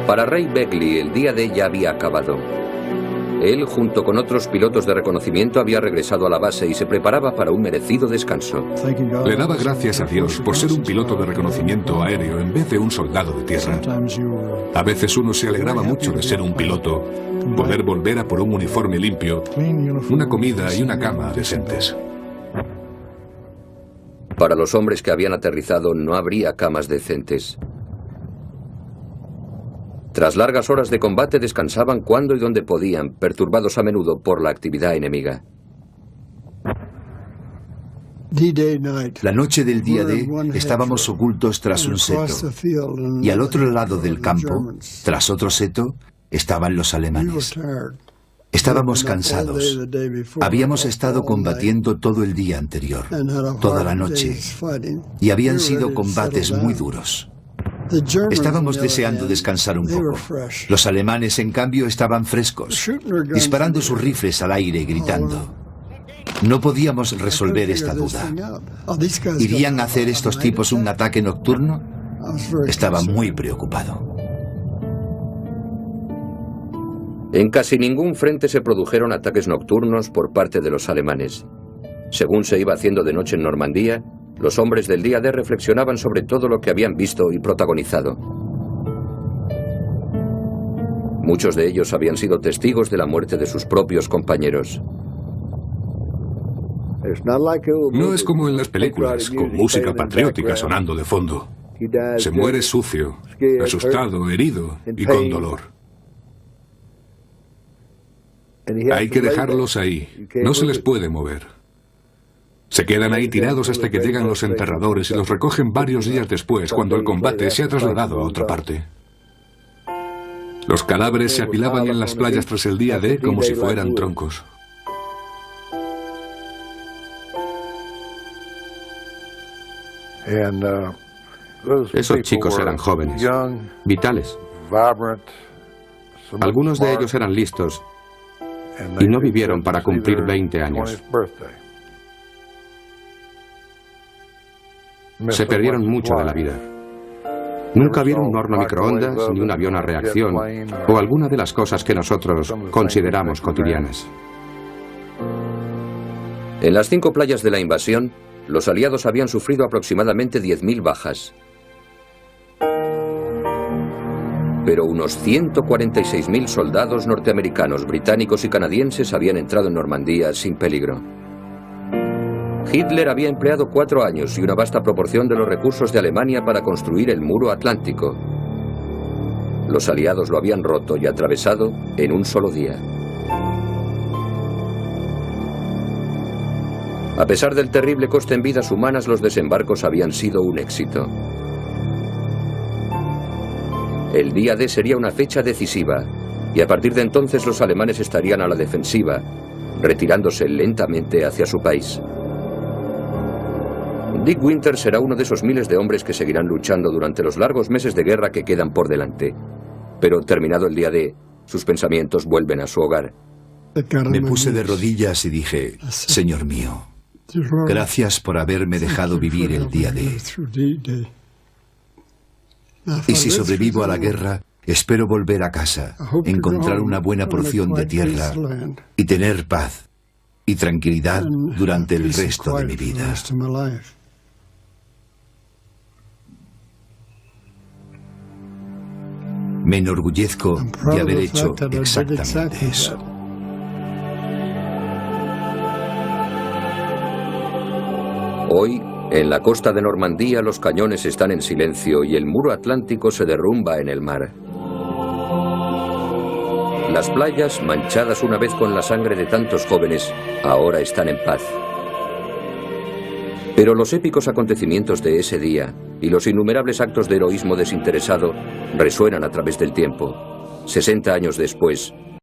Para Ray Beckley, el día D ya había acabado. Él, junto con otros pilotos de reconocimiento, había regresado a la base y se preparaba para un merecido descanso. Le daba gracias a Dios por ser un piloto de reconocimiento aéreo en vez de un soldado de tierra. A veces uno se alegraba mucho de ser un piloto, poder volver a por un uniforme limpio, una comida y una cama decentes. Para los hombres que habían aterrizado no habría camas decentes. Tras largas horas de combate descansaban cuando y donde podían, perturbados a menudo por la actividad enemiga. La noche del día D estábamos ocultos tras un seto y al otro lado del campo, tras otro seto, estaban los alemanes. Estábamos cansados. Habíamos estado combatiendo todo el día anterior, toda la noche, y habían sido combates muy duros. Estábamos deseando descansar un poco. Los alemanes, en cambio, estaban frescos, disparando sus rifles al aire y gritando. No podíamos resolver esta duda. ¿Irían a hacer estos tipos un ataque nocturno? Estaba muy preocupado. En casi ningún frente se produjeron ataques nocturnos por parte de los alemanes. Según se iba haciendo de noche en Normandía, los hombres del día D reflexionaban sobre todo lo que habían visto y protagonizado. Muchos de ellos habían sido testigos de la muerte de sus propios compañeros. No es como en las películas, con música patriótica sonando de fondo. Se muere sucio, asustado, herido y con dolor. Hay que dejarlos ahí, no se les puede mover. Se quedan ahí tirados hasta que llegan los enterradores y los recogen varios días después, cuando el combate se ha trasladado a otra parte. Los cadáveres se apilaban en las playas tras el día D como si fueran troncos. Esos chicos eran jóvenes, vitales. Algunos de ellos eran listos y no vivieron para cumplir 20 años. Se perdieron mucho de la vida. Nunca vieron un horno microondas, ni un avión a reacción, o alguna de las cosas que nosotros consideramos cotidianas. En las 5 playas de la invasión, los aliados habían sufrido aproximadamente 10.000 bajas. Pero unos 146.000 soldados norteamericanos, británicos y canadienses habían entrado en Normandía sin peligro. Hitler había empleado 4 años y una vasta proporción de los recursos de Alemania para construir el muro atlántico. Los aliados lo habían roto y atravesado en un solo día. A pesar del terrible coste en vidas humanas, los desembarcos habían sido un éxito. El día D sería una fecha decisiva, y a partir de entonces los alemanes estarían a la defensiva, retirándose lentamente hacia su país. Dick Winter será uno de esos miles de hombres que seguirán luchando durante los largos meses de guerra que quedan por delante. Pero terminado el día D, sus pensamientos vuelven a su hogar. Me puse de rodillas y dije, Señor mío, gracias por haberme dejado vivir el día D. Y si sobrevivo a la guerra, espero volver a casa, encontrar una buena porción de tierra y tener paz y tranquilidad durante el resto de mi vida. Me enorgullezco de haber hecho exactamente eso. Hoy, en la costa de Normandía, los cañones están en silencio y el muro atlántico se derrumba en el mar. Las playas, manchadas una vez con la sangre de tantos jóvenes, ahora están en paz. Pero los épicos acontecimientos de ese día y los innumerables actos de heroísmo desinteresado resuenan a través del tiempo. 60 años después,